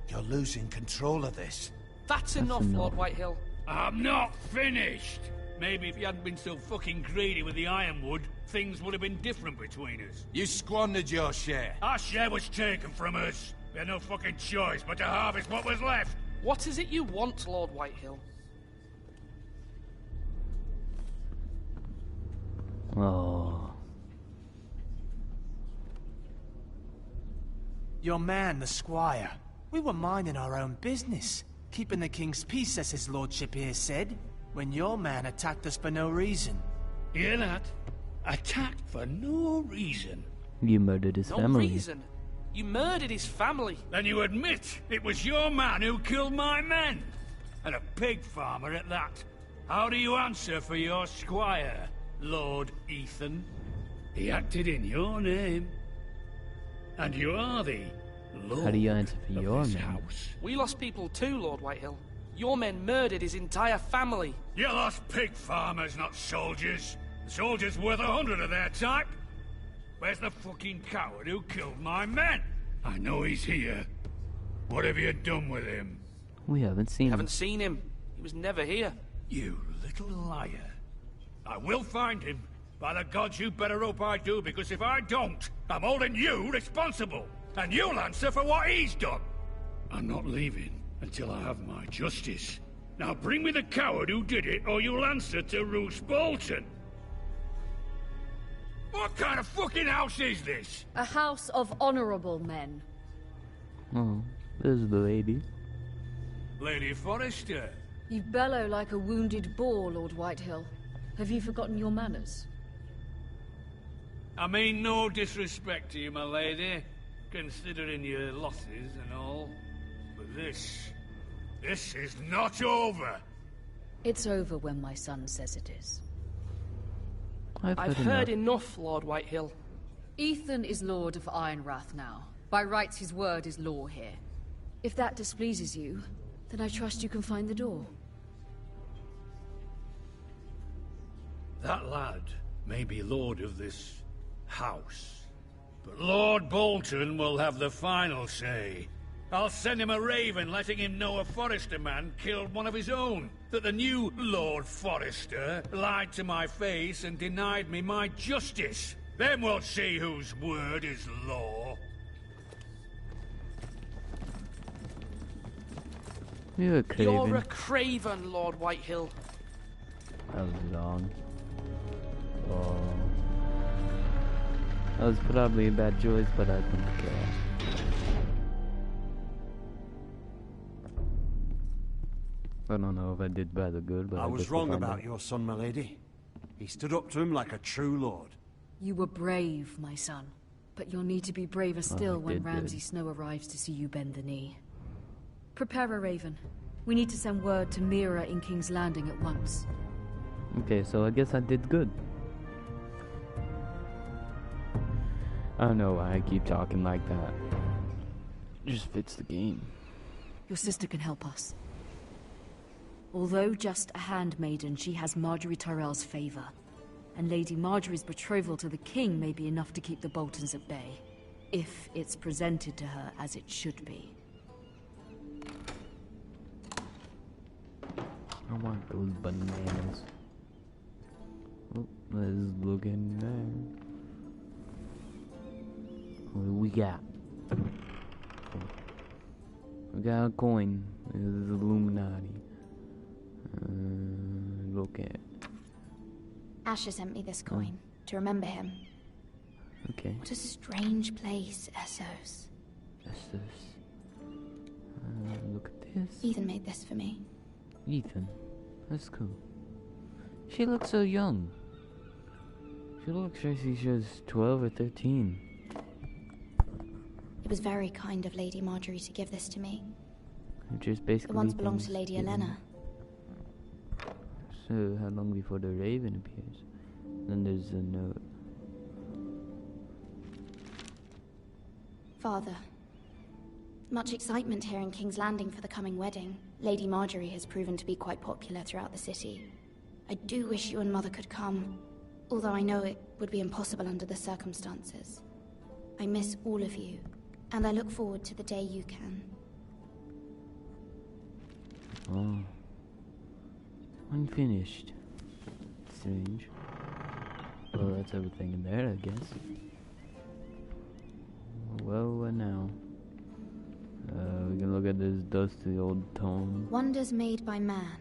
you're losing control of this. That's enough, Lord Whitehill. I'm not finished. Maybe if you hadn't been so fucking greedy with the ironwood, things would have been different between us. You squandered your share. Our share was taken from us. We had no fucking choice but to harvest what was left. What is it you want, Lord Whitehill? Oh. Your man, the squire. We were minding our own business. Keeping the king's peace, as his lordship here said. When your man attacked us for no reason. Hear that? Attacked for no reason. You murdered his No family. reason? You murdered his family. Then you admit it was your man who killed my men? And a pig farmer at that. How do you answer for your squire, Lord Ethan? He acted in your name. And you are the Lord How do you answer for of your this men? house. We lost people too, Lord Whitehill. Your men murdered his entire family. You lost pig farmers, not soldiers. The soldiers worth 100 of their type. Where's the fucking coward who killed my men? I know he's here. What have you done with him? We haven't seen Haven't seen him. He was never here. You little liar. I will find him. By the gods, you better hope I do, because if I don't, I'm holding you responsible. And you'll answer for what he's done. I'm not leaving until I have my justice. Now bring me the coward who did it, or you'll answer to Roose Bolton. What kind of fucking house is this? A house of honorable men. Oh, there's the lady. Lady Forrester. You bellow like a wounded boar, Lord Whitehill. Have you forgotten your manners? I mean no disrespect to you, my lady, considering your losses and all. But this is not over. It's over when my son says it is. I've heard enough, Lord Whitehill. Ethan is Lord of Ironrath now. By rights, his word is law here. If that displeases you, then I trust you can find the door. That lad may be lord of this house, but Lord Bolton will have the final say. I'll send him a raven letting him know a Forrester man killed one of his own. That the new Lord Forrester lied to my face and denied me my justice. Then we'll see whose word is law. You're a craven. You're a craven, Lord Whitehill. That was wrong. Oh. That was probably a bad choice, but I don't care. I don't know if I did bad or good, but I was guess we'll wrong find about out. your son, my lady. He stood up to him like a true lord. You were brave, my son. But you'll need to be braver still when did Ramsay good. Snow arrives to see you bend the knee. Prepare a raven. We need to send word to Mira in King's Landing at once. Okay, so I guess I did good. I don't know why I keep talking like that. Just fits the game. Your sister can help us. Although just a handmaiden, she has Marjorie Tyrell's favor. And Lady Marjorie's betrothal to the king may be enough to keep the Boltons at bay. If it's presented to her as it should be. I want those bananas. Oh, let's look in there. What do we got? We got a coin. This is Illuminati. Look at. Asher sent me this coin to remember him. Okay. What a strange place, Essos. Essos. Look at this. Ethan made this for me. Ethan. That's cool. She looks so young. She looks like she's just 12 or 13. It was very kind of Lady Marjorie to give this to me. Which is basically It once belonged to Lady Thanksgiving. Elena. So, how long before the raven appears? Then there's a note. Father, much excitement here in King's Landing for the coming wedding. Lady Marjorie has proven to be quite popular throughout the city. I do wish you and Mother could come, although I know it would be impossible under the circumstances. I miss all of you, and I look forward to the day you can. Oh. Unfinished. Strange. Well, that's everything in there, I guess. Well, what now? We can look at this dusty old tome. Wonders Made by Man,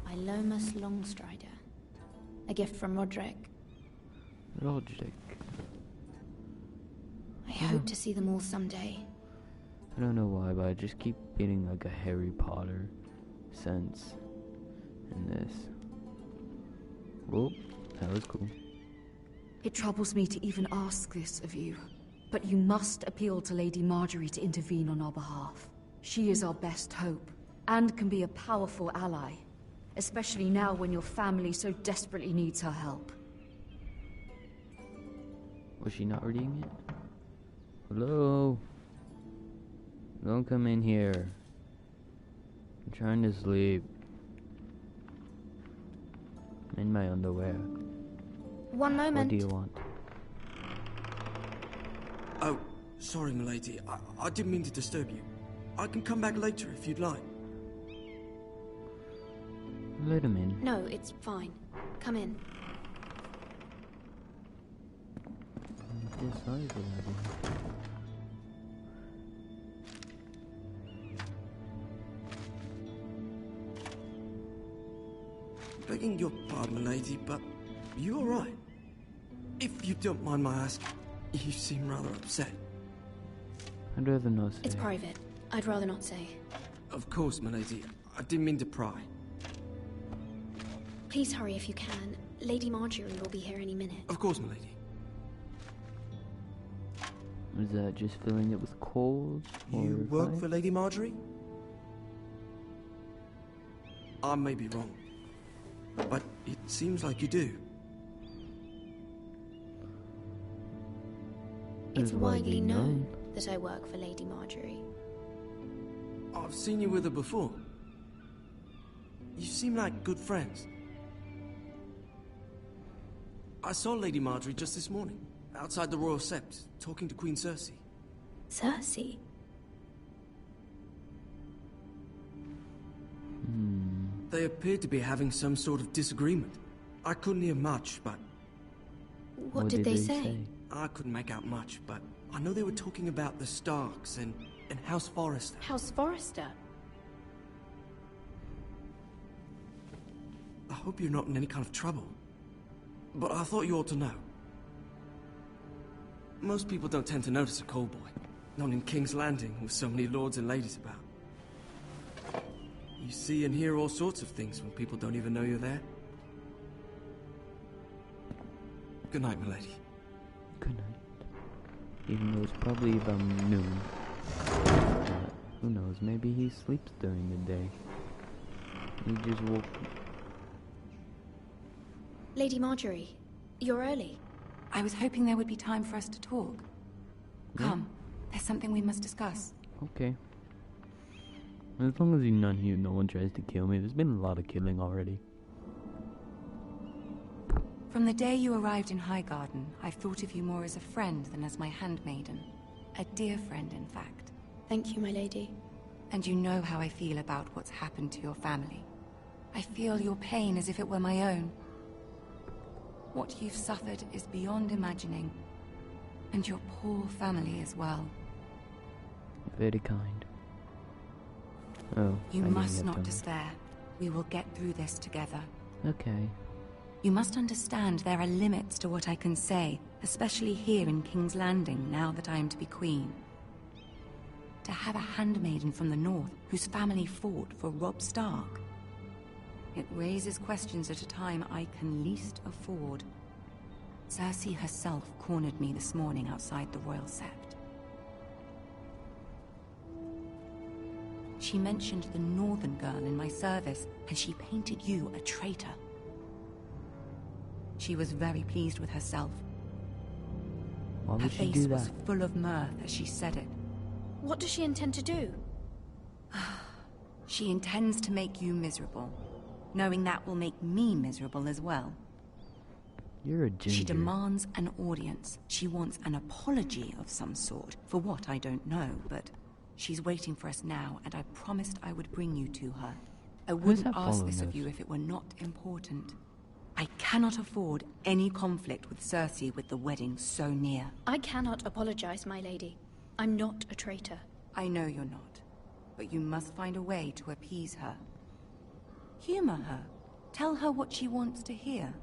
by Lomas Longstrider. A gift from Roderick. Roderick. I hope to see them all someday. I don't know why, but I just keep getting like a Harry Potter sense in this. Whoa, that was cool. It troubles me to even ask this of you. But you must appeal to Lady Marjorie to intervene on our behalf. She is our best hope, and can be a powerful ally. Especially now when your family so desperately needs her help. Was she not reading it? Hello? Don't come in here. I'm trying to sleep. I'm in my underwear. One moment. What do you want? Oh, sorry, milady. I didn't mean to disturb you. I can come back later if you'd like. Let him in. No, it's fine. Come in. This size will have him. Begging your pardon, milady, but you alright? If you don't mind my asking, you seem rather upset. I'd rather not say. It's private. I'd rather not say. Of course, milady. I didn't mean to pry. Please hurry if you can. Lady Marjorie will be here any minute. Of course, milady. Is that just filling it with coals? You work for Lady Marjorie? I may be wrong, but it seems like you do. It's widely known that I work for Lady Marjorie. I've seen you with her before. You seem like good friends. I saw Lady Marjorie just this morning, outside the Royal Sept, talking to Queen Cersei. Cersei? They appeared to be having some sort of disagreement. I couldn't hear much, but... What did they say? I couldn't make out much, but I know they were talking about the Starks and House Forrester. House Forrester? I hope you're not in any kind of trouble. But I thought you ought to know. Most people don't tend to notice a call boy. Not in King's Landing, with so many lords and ladies about. You see and hear all sorts of things when people don't even know you're there. Good night, milady. Good night. Even though it's probably about noon. Who knows, maybe he sleeps during the day. He just woke... Lady Marjorie, you're early. I was hoping there would be time for us to talk. Yeah. Come, there's something we must discuss. Okay. As long as you're not here, no one tries to kill me. There's been a lot of killing already. From the day you arrived in Highgarden, I've thought of you more as a friend than as my handmaiden. A dear friend, in fact. Thank you, my lady. And you know how I feel about what's happened to your family. I feel your pain as if it were my own. What you've suffered is beyond imagining. And your poor family as well. Very kind. Oh, You I must didn't not get them. despair. We will get through this together. Okay. You must understand there are limits to what I can say, especially here in King's Landing, now that I am to be queen. To have a handmaiden from the north whose family fought for Robb Stark. It raises questions at a time I can least afford. Cersei herself cornered me this morning outside the Royal Sept. She mentioned the northern girl in my service, and she painted you a traitor. She was very pleased with herself. Why Her would she face do was that? full of mirth as she said it. What does she intend to do? She intends to make you miserable, knowing that will make me miserable as well. You're a ginger. She demands an audience. She wants an apology of some sort, for what I don't know, but she's waiting for us now, and I promised I would bring you to her. I wouldn't that ask following this of us? you if it were not important. I cannot afford any conflict with Cersei with the wedding so near. I cannot apologize, my lady. I'm not a traitor. I know you're not, but you must find a way to appease her. Humor her. Tell her what she wants to hear.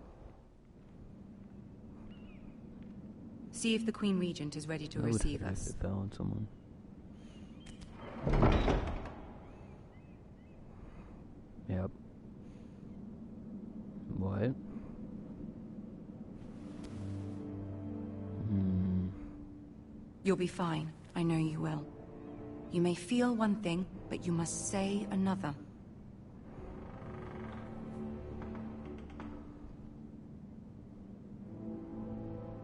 See if the Queen Regent is ready to I would receive hate it us. if it fell on someone. Yep. What? You'll be fine. I know you will. You may feel one thing, but you must say another.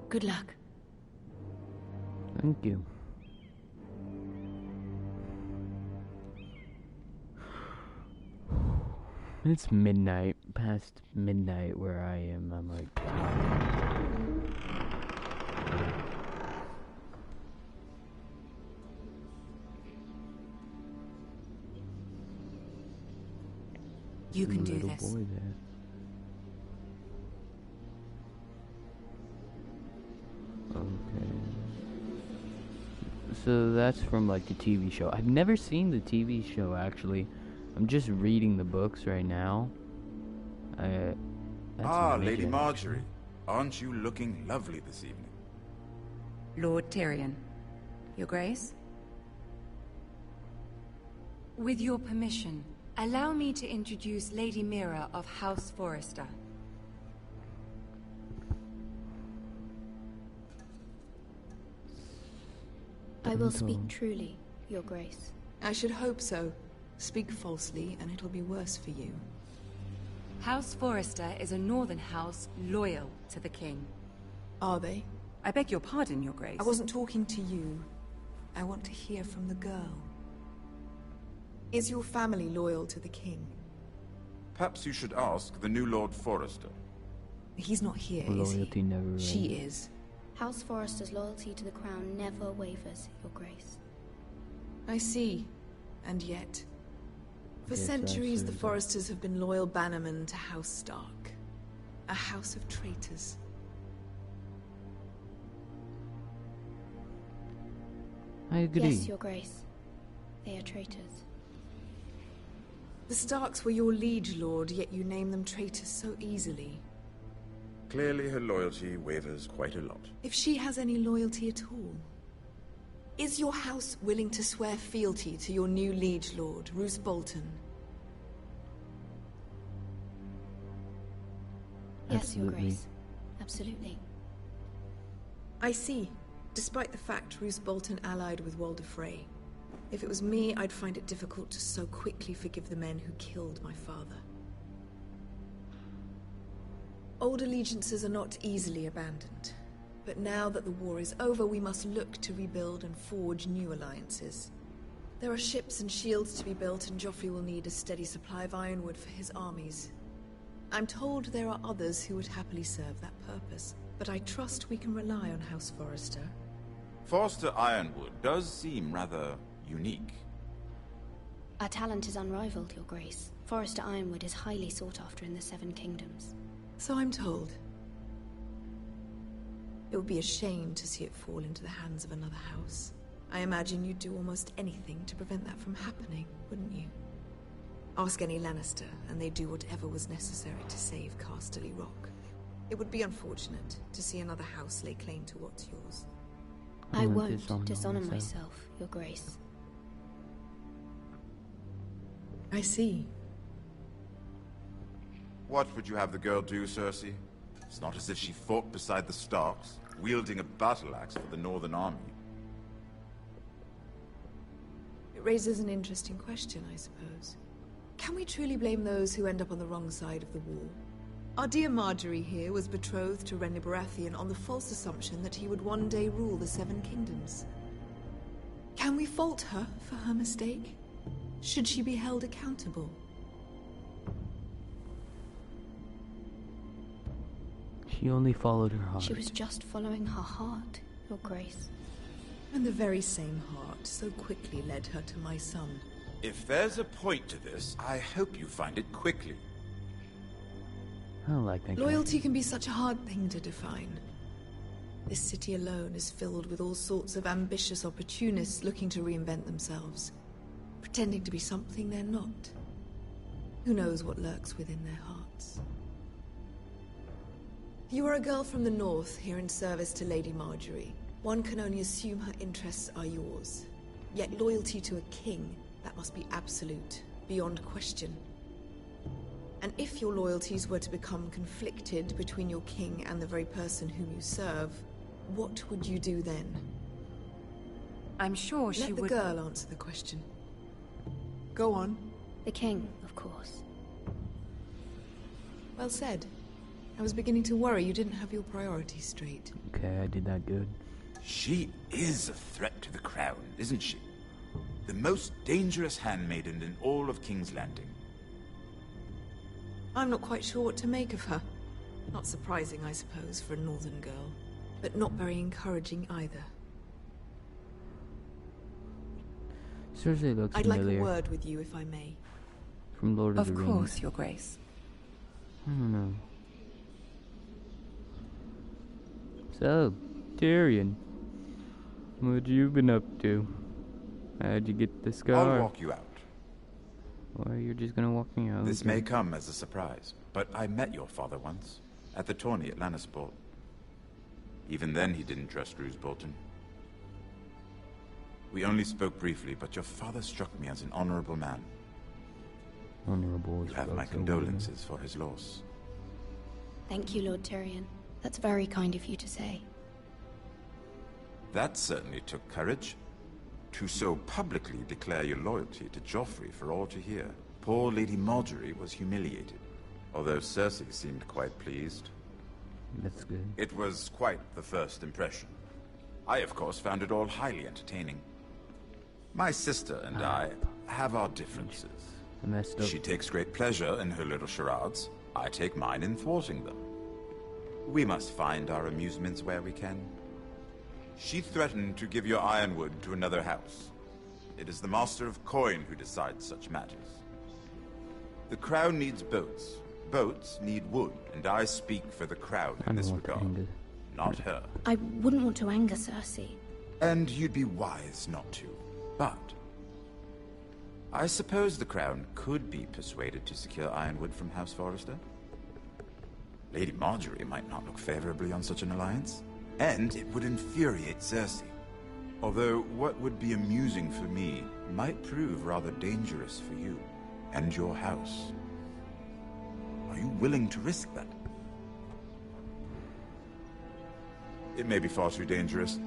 Good luck. Thank you. It's midnight, past midnight where I am. I'm like... You can do Little this. boy there. Okay. So that's from like the TV show. I've never seen the TV show actually. I'm just reading the books right now. That's Lady amazing, Marjorie. actually. Aren't you looking lovely this evening? Lord Tyrion. Your Grace? With your permission, allow me to introduce Lady Mira of House Forrester. I will speak truly, Your Grace. I should hope so. Speak falsely, and it'll be worse for you. House Forrester is a northern house loyal to the king. Are they? I beg your pardon, Your Grace. I wasn't talking to you. I want to hear from the girl. Is your family loyal to the king? Perhaps you should ask the new Lord Forrester. He's not here, is Loyalty he? never She ends. is. House Forrester's loyalty to the crown never wavers, Your Grace. I see. And yet... For Yes, centuries, the absolutely. Forresters have been loyal bannermen to House Stark. A house of traitors. I agree. Yes, Your Grace. They are traitors. The Starks were your liege lord, yet you name them traitors so easily. Clearly her loyalty wavers quite a lot. If she has any loyalty at all. Is your house willing to swear fealty to your new liege lord, Roose Bolton? Yes, Your Absolutely. Grace. Absolutely. I see. Despite the fact Roose Bolton allied with Walder Frey. If it was me, I'd find it difficult to so quickly forgive the men who killed my father. Old allegiances are not easily abandoned. But now that the war is over, we must look to rebuild and forge new alliances. There are ships and shields to be built, and Joffrey will need a steady supply of ironwood for his armies. I'm told there are others who would happily serve that purpose, but I trust we can rely on House Forrester. Forster Ironwood does seem rather unique. Our talent is unrivaled, Your Grace. Forrester Ironwood is highly sought after in the Seven Kingdoms. So I'm told. It would be a shame to see it fall into the hands of another house. I imagine you'd do almost anything to prevent that from happening, wouldn't you? Ask any Lannister, and they'd do whatever was necessary to save Casterly Rock. It would be unfortunate to see another house lay claim to what's yours. I won't dishonor myself, Your Grace. I see. What would you have the girl do, Cersei? It's not as if she fought beside the Starks, wielding a battle axe for the Northern Army. It raises an interesting question, I suppose. Can we truly blame those who end up on the wrong side of the war? Our dear Marjorie here was betrothed to Renly Baratheon on the false assumption that he would one day rule the Seven Kingdoms. Can we fault her for her mistake? Should she be held accountable? She only followed her heart. She was just following her heart, Your Grace. And the very same heart so quickly led her to my son. If there's a point to this, I hope you find it quickly. I don't like that guy. Loyalty can be such a hard thing to define. This city alone is filled with all sorts of ambitious opportunists looking to reinvent themselves, pretending to be something they're not. Who knows what lurks within their hearts? You are a girl from the north, here in service to Lady Marjorie. One can only assume her interests are yours. Yet loyalty to a king, that must be absolute, beyond question. And if your loyalties were to become conflicted between your king and the very person whom you serve, what would you do then? I'm sure she Let the would... girl answer the question. Go on. The king, of course. Well said. I was beginning to worry you didn't have your priorities straight. Okay, I did that good. She is a threat to the crown, isn't she? The most dangerous handmaiden in all of King's Landing. I'm not quite sure what to make of her. Not surprising, I suppose, for a northern girl. But not very encouraging either. Cersei looks I'd familiar. like a word with you, if I may. From Lord of the Rings. Of course, Your Grace. I don't know. So, Tyrion, what you been up to? How'd you get the scar? I'll walk you out. Or you're just gonna walk me out? This may come as a surprise, but I met your father once, at the tourney at Lannisport. Even then he didn't trust Roose Bolton. We only spoke briefly, but your father struck me as an honorable man. Honorable. You have my condolences for his loss. Thank you, Lord Tyrion. That's very kind of you to say. That certainly took courage. To so publicly declare your loyalty to Joffrey for all to hear. Poor Lady Marjorie was humiliated, although Cersei seemed quite pleased. That's good. It was quite the first impression. I, of course, found it all highly entertaining. My sister and I have our differences. I messed up. She takes great pleasure in her little charades. I take mine in thwarting them. We must find our amusements where we can. She threatened to give your ironwood to another house. It is the Master of Coin who decides such matters. The crown needs boats. Boats need wood, and I speak for the crown in this regard. Not her. I wouldn't want to anger Cersei. And you'd be wise not to. But I suppose the crown could be persuaded to secure ironwood from House Forrester. Lady Marjorie might not look favorably on such an alliance, and it would infuriate Cersei. Although what would be amusing for me might prove rather dangerous for you and your house. Are you willing to risk that? It may be far too dangerous.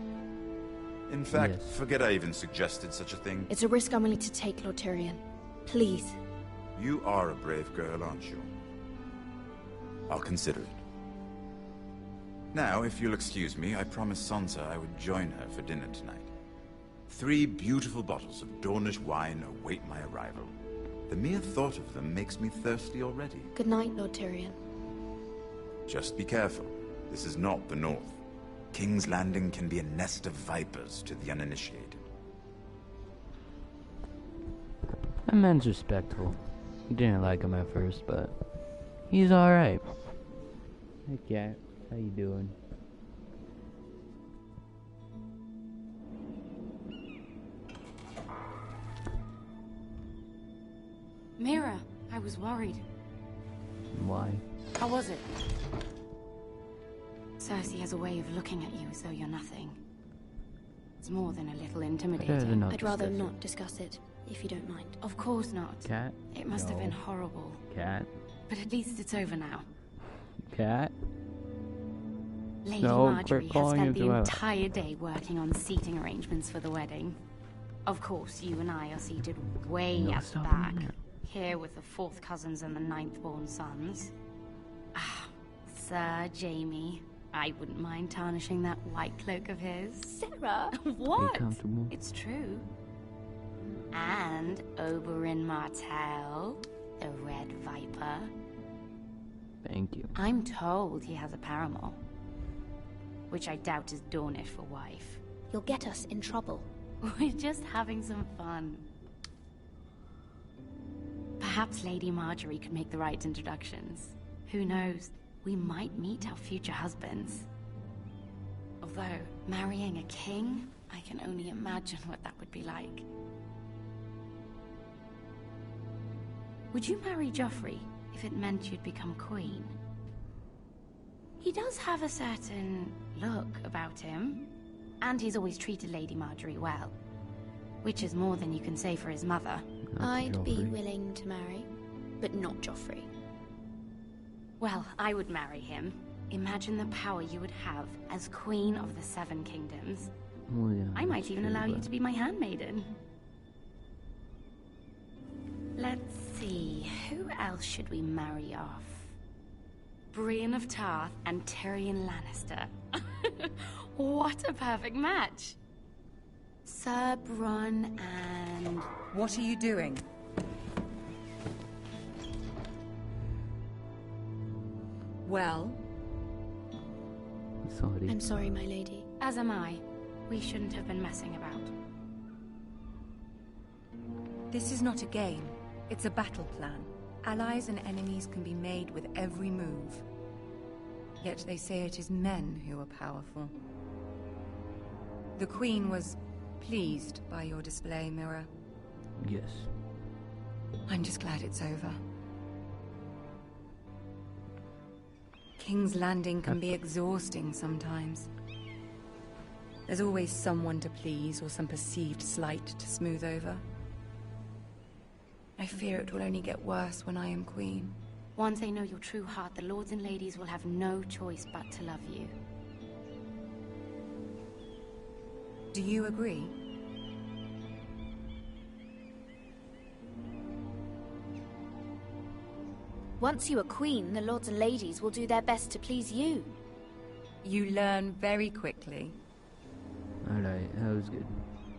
In fact, forget I even suggested such a thing. It's a risk I'm willing to take, Lord Tyrion. Please. You are a brave girl, aren't you? I'll consider it. Now, if you'll excuse me, I promised Sansa I would join her for dinner tonight. 3 beautiful bottles of Dornish wine await my arrival. The mere thought of them makes me thirsty already. Good night, Lord Tyrion. Just be careful. This is not the North. King's Landing can be a nest of vipers to the uninitiated. That man's respectful. Didn't like him at first, but he's alright. Hey, cat. How you doing? Mira, I was worried. Why? How was it? Cersei has a way of looking at you as though you're nothing. It's more than a little intimidating. I'd rather not discuss it, if you don't mind. Of course not. Cat? It must have been horrible. Cat? But at least it's over now. Cat? Lady No, Marjorie quit has calling spent the into out. entire day working on seating arrangements for the wedding. Of course, you and I are seated way at the back. Here with the 4th cousins and the 9th-born sons. Ah, Sir Jaime. I wouldn't mind tarnishing that white cloak of his. Sarah! What? comfortable. It's true. And Oberyn Martell, the Red Viper. Thank you. I'm told he has a paramour. Which I doubt is Dornish for wife. You'll get us in trouble. We're just having some fun. Perhaps Lady Marjorie could make the right introductions. Who knows? We might meet our future husbands. Although, marrying a king, I can only imagine what that would be like. Would you marry Joffrey if it meant you'd become queen? He does have a certain look about him, and he's always treated Lady Marjorie well. Which is more than you can say for his mother. I'd be willing to marry, but not Joffrey. Well, I would marry him. Imagine the power you would have as Queen of the 7 Kingdoms. Well, yeah, I might that's even true, allow you but- to be my handmaiden. Let's see, who else should we marry off? Brienne of Tarth and Tyrion Lannister. What a perfect match! Sir Bronn and... What are you doing? Well? Sorry. I'm sorry, my lady. As am I. We shouldn't have been messing about. This is not a game. It's a battle plan. Allies and enemies can be made with every move. Yet they say it is men who are powerful. The Queen was pleased by your display, Mira. Yes. I'm just glad it's over. King's Landing can be exhausting sometimes. There's always someone to please or some perceived slight to smooth over. I fear it will only get worse when I am queen. Once they know your true heart, the lords and ladies will have no choice but to love you. Do you agree? Once you are queen, the lords and ladies will do their best to please you. You learn very quickly. Alright, that was good.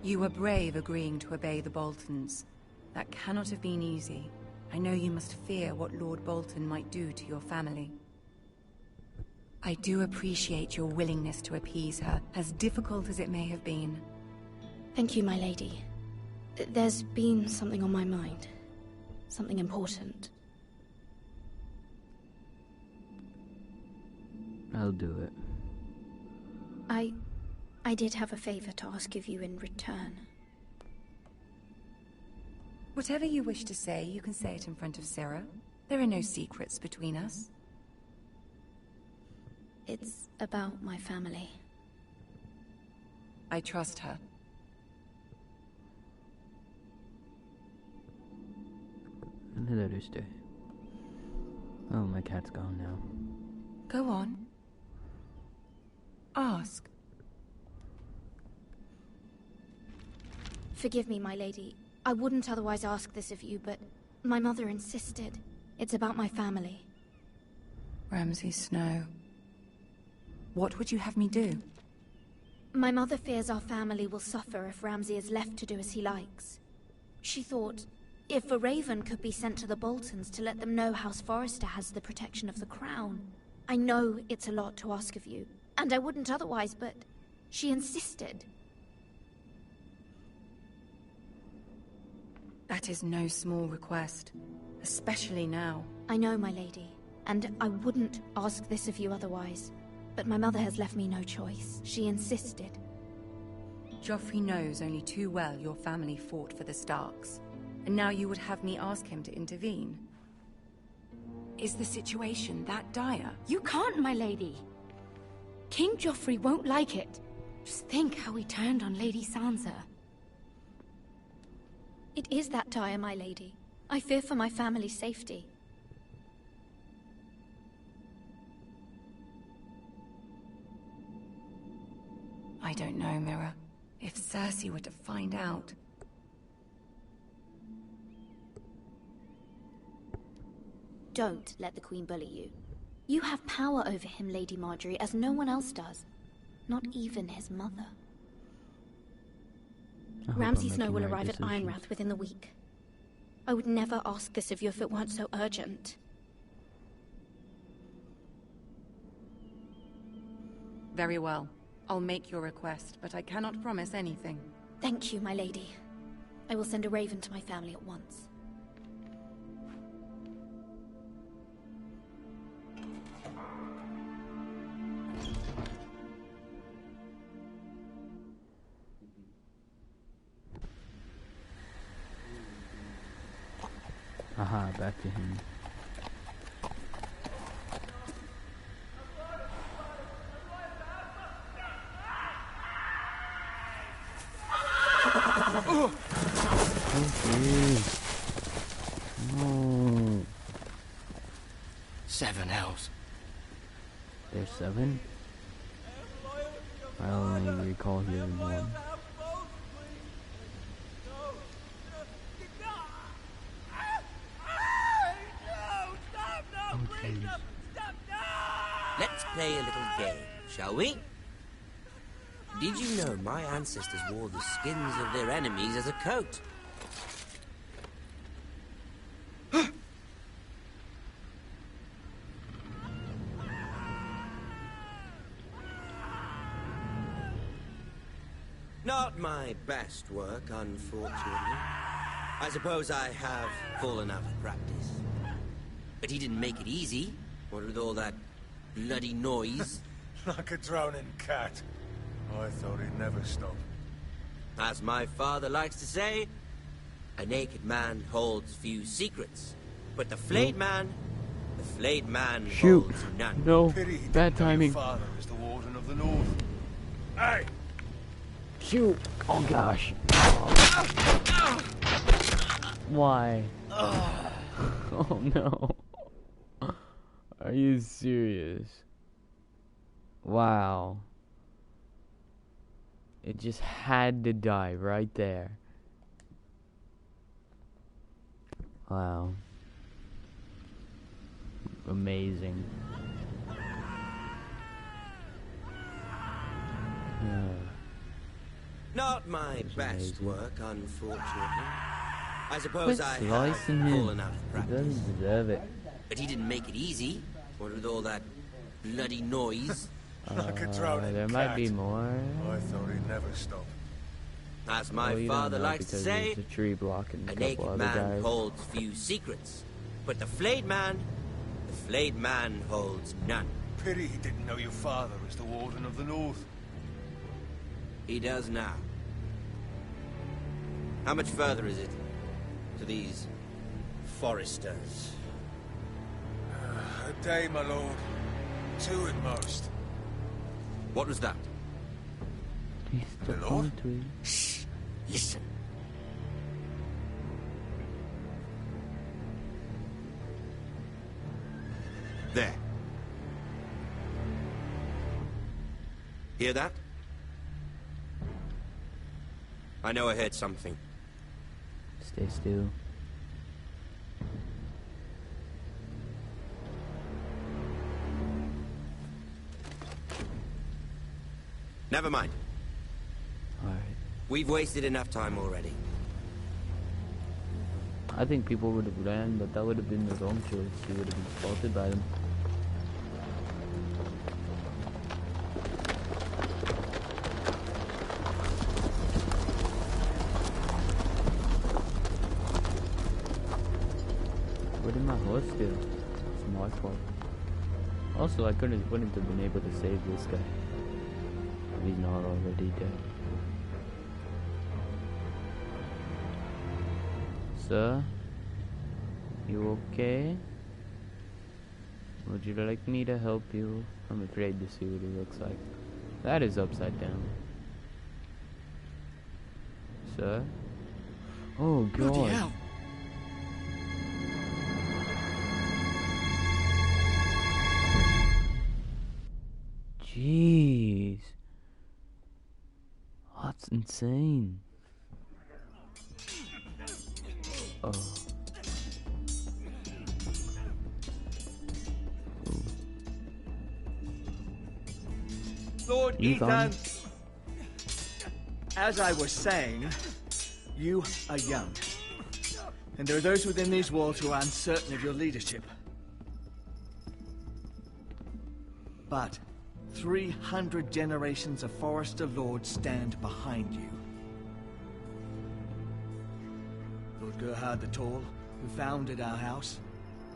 You were brave agreeing to obey the Boltons. That cannot have been easy. I know you must fear what Lord Bolton might do to your family. I do appreciate your willingness to appease her, as difficult as it may have been. Thank you, my lady. There's been something on my mind. Something important. I'll do it. I did have a favor to ask of you in return. Whatever you wish to say, you can say it in front of Sarah. There are no secrets between us. It's about my family. I trust her. Let her stay. Oh, my cat's gone now. Go on. Ask. Forgive me, my lady. I wouldn't otherwise ask this of you, but my mother insisted. It's about my family. Ramsay Snow. What would you have me do? My mother fears our family will suffer if Ramsay is left to do as he likes. She thought, if a raven could be sent to the Boltons to let them know House Forrester has the protection of the crown. I know it's a lot to ask of you, and I wouldn't otherwise, but she insisted. That is no small request, especially now. I know, my lady, and I wouldn't ask this of you otherwise. But my mother has left me no choice. She insisted. Joffrey knows only too well your family fought for the Starks, and now you would have me ask him to intervene. Is the situation that dire? You can't, my lady. King Joffrey won't like it. Just think how he turned on Lady Sansa. It is that dire, my lady. I fear for my family's safety. I don't know, Mira. If Cersei were to find out... Don't let the Queen bully you. You have power over him, Lady Marjorie, as no one else does. Not even his mother. Ramsay Snow will arrive at Ironrath within the week. I would never ask this of you if it weren't so urgent. Very well. I'll make your request, but I cannot promise anything. Thank you, my lady. I will send a raven to my family at once. Aha, back to him. Okay. No. 7 elves. There's 7? I only recall hearing one. Oh, jeez. Let's play a little game, shall we? Did you know my ancestors wore the skins of their enemies as a coat? Not my best work, unfortunately. I suppose I have fallen out of practice. But he didn't make it easy, what with all that bloody noise. Like a drowning cat. I thought he'd never stop. As my father likes to say, a naked man holds few secrets, but the flayed man Shoot. holds none. No, Pity he bad didn't know timing. your father is the Warden of the North. Hey! Shoot! Oh gosh. Why? Oh no. Are you serious? Wow. It just had to die right there. Wow. Amazing. Not my best work, unfortunately. I suppose I have slicing him. fallen out of He practice. doesn't deserve it. But he didn't make it easy, what with all that bloody noise. Like a drowning There cat. might be more. I thought he'd never stop. As my Well, you don't father know likes to because say, there's a tree blocking a a couple naked other man guys. holds few secrets, but the flayed man holds none. Pity he didn't know your father is the Warden of the North. He does now. How much further is it to these foresters? A day, my lord. 2 at most. What was that? He's The stuck Lord? on a twig. Shh! Listen. There. Hear that? I know I heard something. Stay still. Never mind. Alright. We've wasted enough time already. I think people would have ran, but that would have been the wrong choice. He would have been spotted by them. Where did my horse go? It's my fault. Also, I wouldn't have been able to save this guy if he's not already dead. Sir, you okay? Would you like me to help you? I'm afraid to see what he looks like. That is upside down. Sir? Oh god. Bloody hell. Jeez. That's insane. Oh. Lord Ethan. Ethan, as I was saying, you are young. And there are those within these walls who are uncertain of your leadership. But 300 generations of Forester Lords stand behind you. Lord Gerhard the Tall, who founded our house,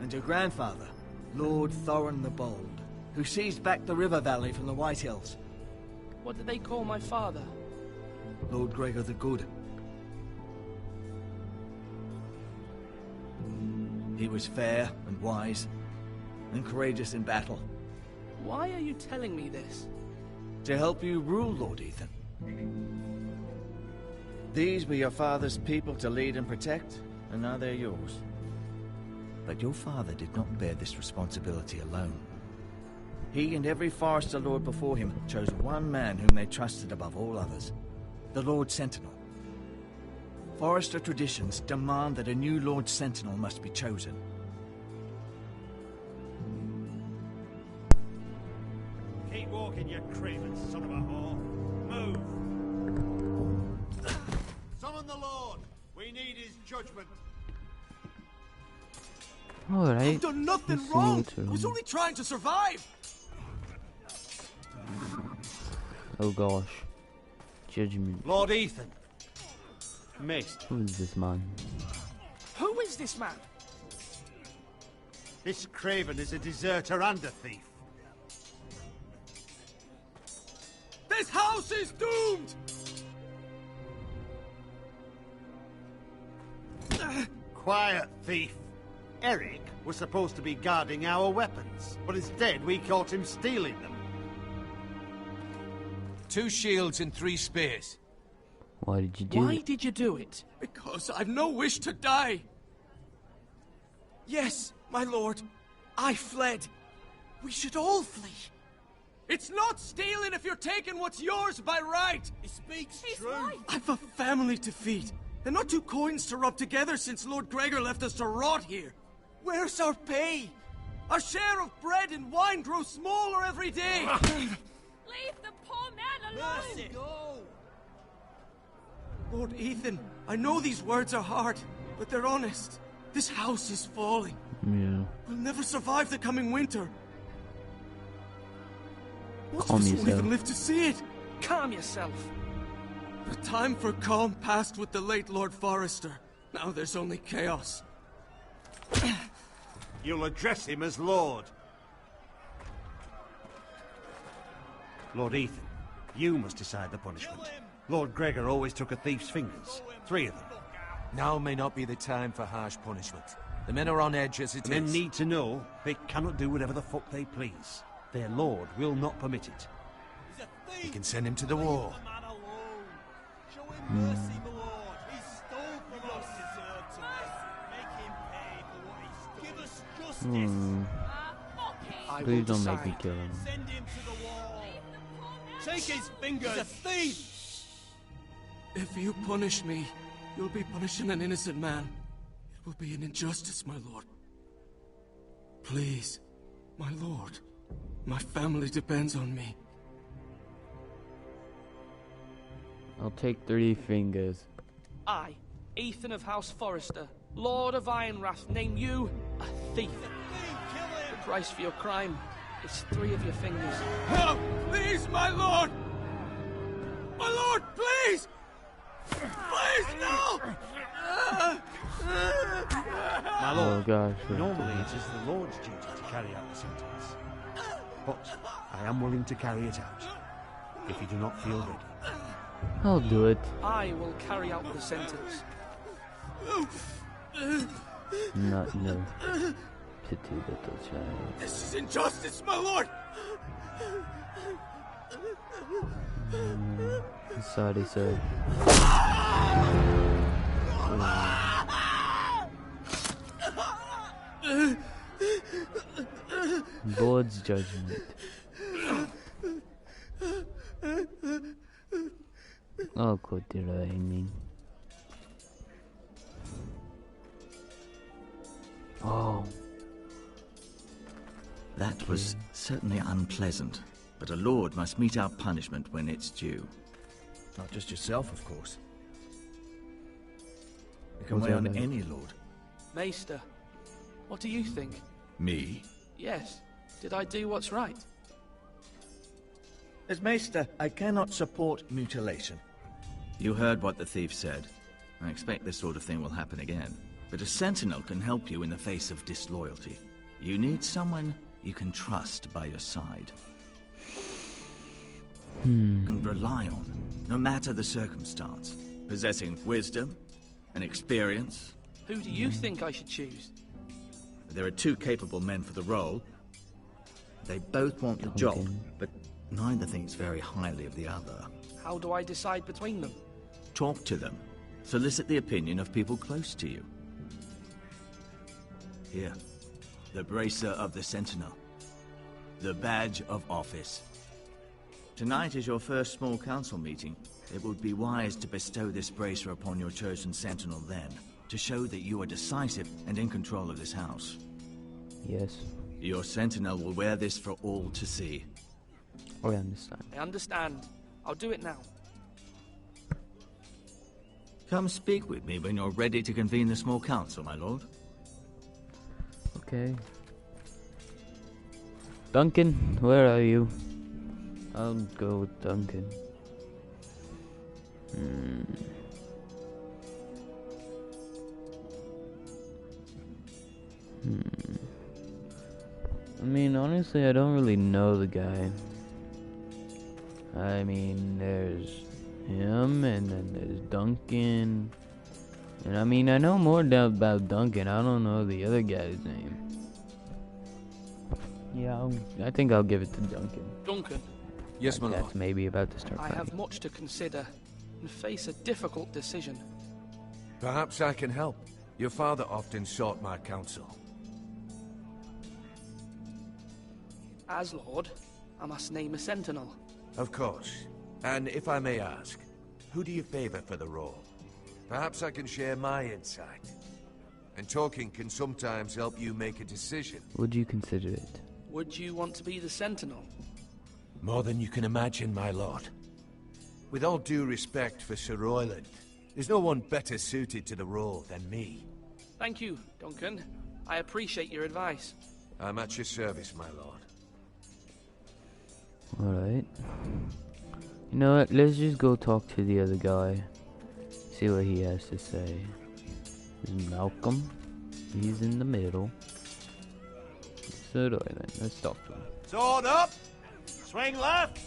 and your grandfather, Lord Thorin the Bold, who seized back the river valley from the White Hills. What did they call my father? Lord Gregor the Good. He was fair and wise, and courageous in battle. Why are you telling me this? To help you rule, Lord Ethan. These were your father's people to lead and protect, and now they're yours. But your father did not bear this responsibility alone. He and every Forester Lord before him chose one man whom they trusted above all others. The Lord Sentinel. Forester traditions demand that a new Lord Sentinel must be chosen. Keep walking, you craven son of a whore. Move! Summon the Lord! We need his judgment. Alright. I've done nothing wrong! I was only trying to survive! Oh gosh. Judgment. Lord Ethan. Missed. Who is this man? Who is this man? This craven is a deserter and a thief. This house is doomed! Quiet, thief. Eric was supposed to be guarding our weapons, but instead we caught him stealing them. 2 shields and 3 spears. Why did you do Why it? did you do it? Because I've no wish to die. Yes, my lord. I fled. We should all flee. It's not stealing if you're taking what's yours by right. He speaks true. I've a family to feed, and not 2 coins to rub together since Lord Gregor left us to rot here. Where's our pay? Our share of bread and wine grows smaller every day. Leave the poor man alone! Mercy. Go. Lord Ethan, I know these words are hard, but they're honest. This house is falling. Yeah. We'll never survive the coming winter. Most Calm of us won't yourself. even live to see it. Calm yourself. The time for calm passed with the late Lord Forester. Now there's only chaos. You'll address him as Lord. Lord Ethan, you must decide the punishment. Lord Gregor always took a thief's fingers. 3 of them. Now may not be the time for harsh punishment. The men are on edge as it is. Men need to know they cannot do whatever the fuck they please. Their lord will not permit it. You can send him to the war. Please don't make me kill him. Take his fingers! He's a thief! If you punish me, you'll be punishing an innocent man. It will be an injustice, my lord. Please, my lord. My family depends on me. I'll take 3 fingers. I, Ethan of House Forester, Lord of Ironwrath, name you a thief. The price for your crime is 3 of your fingers. Help! Please, my lord! My lord, please! Please, no! My lord, Oh gosh. normally it is the Lord's duty to carry out the sentence. But I am willing to carry it out, if you do not feel ready. I'll do it. I will carry out the sentence. Not no pity little child. This is injustice, my lord! Sorry, sir. Lord's judgment. Oh, continuing. Oh. That was certainly unpleasant, but a lord must meet our punishment when it's due. Not just yourself, of course. It can weigh on any lord. Maester, what do you think? Me? Yes. Did I do what's right? As Maester, I cannot support mutilation. You heard what the thief said. I expect this sort of thing will happen again. But a sentinel can help you in the face of disloyalty. You need someone you can trust by your side. And rely on, no matter the circumstance. Possessing wisdom and experience. Who do you think I should choose? There are 2 capable men for the role. They both want the job, but neither thinks very highly of the other. How do I decide between them? Talk to them. Solicit the opinion of people close to you. Here, the Bracer of the Sentinel. the badge of office. Tonight is your first small council meeting. It would be wise to bestow this bracer upon your chosen sentinel then, to show that you are decisive and in control of this house. Yes. Your sentinel will wear this for all to see. I understand. I understand. I'll do it now. Come speak with me when you're ready to convene the small council, my lord. Okay. Duncan, where are you? I'll go with Duncan. I mean, honestly, I don't really know the guy. I mean, there's him, and then there's Duncan. And I mean, I know more about Duncan. I don't know the other guy's name. Yeah, I think I'll give it to Duncan. Duncan? Yes, my lord. That's maybe about to start I fighting. have much to consider and face a difficult decision. Perhaps I can help. Your father often sought my counsel. As Lord, I must name a sentinel. Of course. And if I may ask, who do you favor for the role? Perhaps I can share my insight. And talking can sometimes help you make a decision. Would you consider it? Would you want to be the sentinel? More than you can imagine, my lord. With all due respect for Sir Royland, there's no one better suited to the role than me. Thank you, Duncan. I appreciate your advice. I'm at your service, my lord. Alright. You know what? Let's just go talk to the other guy. See what he has to say. This is Malcolm. He's in the middle. Sir Royland. Let's talk to him. Sword up! Swing left!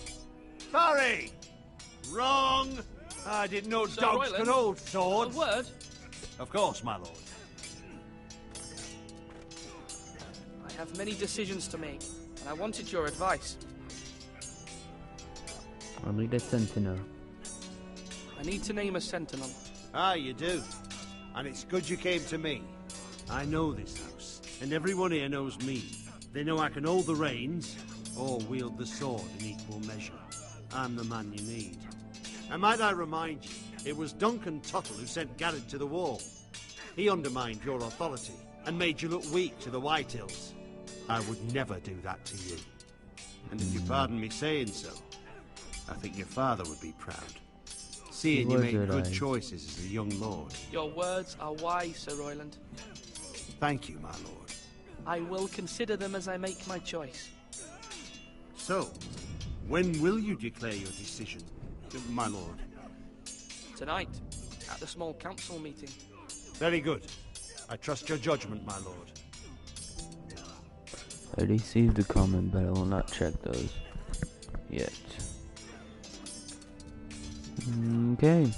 Parry! Wrong! I didn't know Sir dogs Royland, could hold swords. A word? Of course, my lord. I have many decisions to make, and I wanted your advice. I'll need a sentinel. I need to name a sentinel. Ah, you do. And it's good you came to me. I know this house, and everyone here knows me. They know I can hold the reins, or wield the sword in equal measure. I'm the man you need. And might I remind you, it was Duncan Tuttle who sent Garrett to the wall. He undermined your authority, and made you look weak to the White Hills. I would never do that to you. And if you pardon me saying so, I think your father would be proud. Seeing you make good choices as a young lord. Your words are wise, Sir Royland. Thank you, my lord. I will consider them as I make my choice. So, when will you declare your decision, my lord? Tonight, at the small council meeting. Very good. I trust your judgment, my lord. I received the comment, but I will not check those yet. Okay.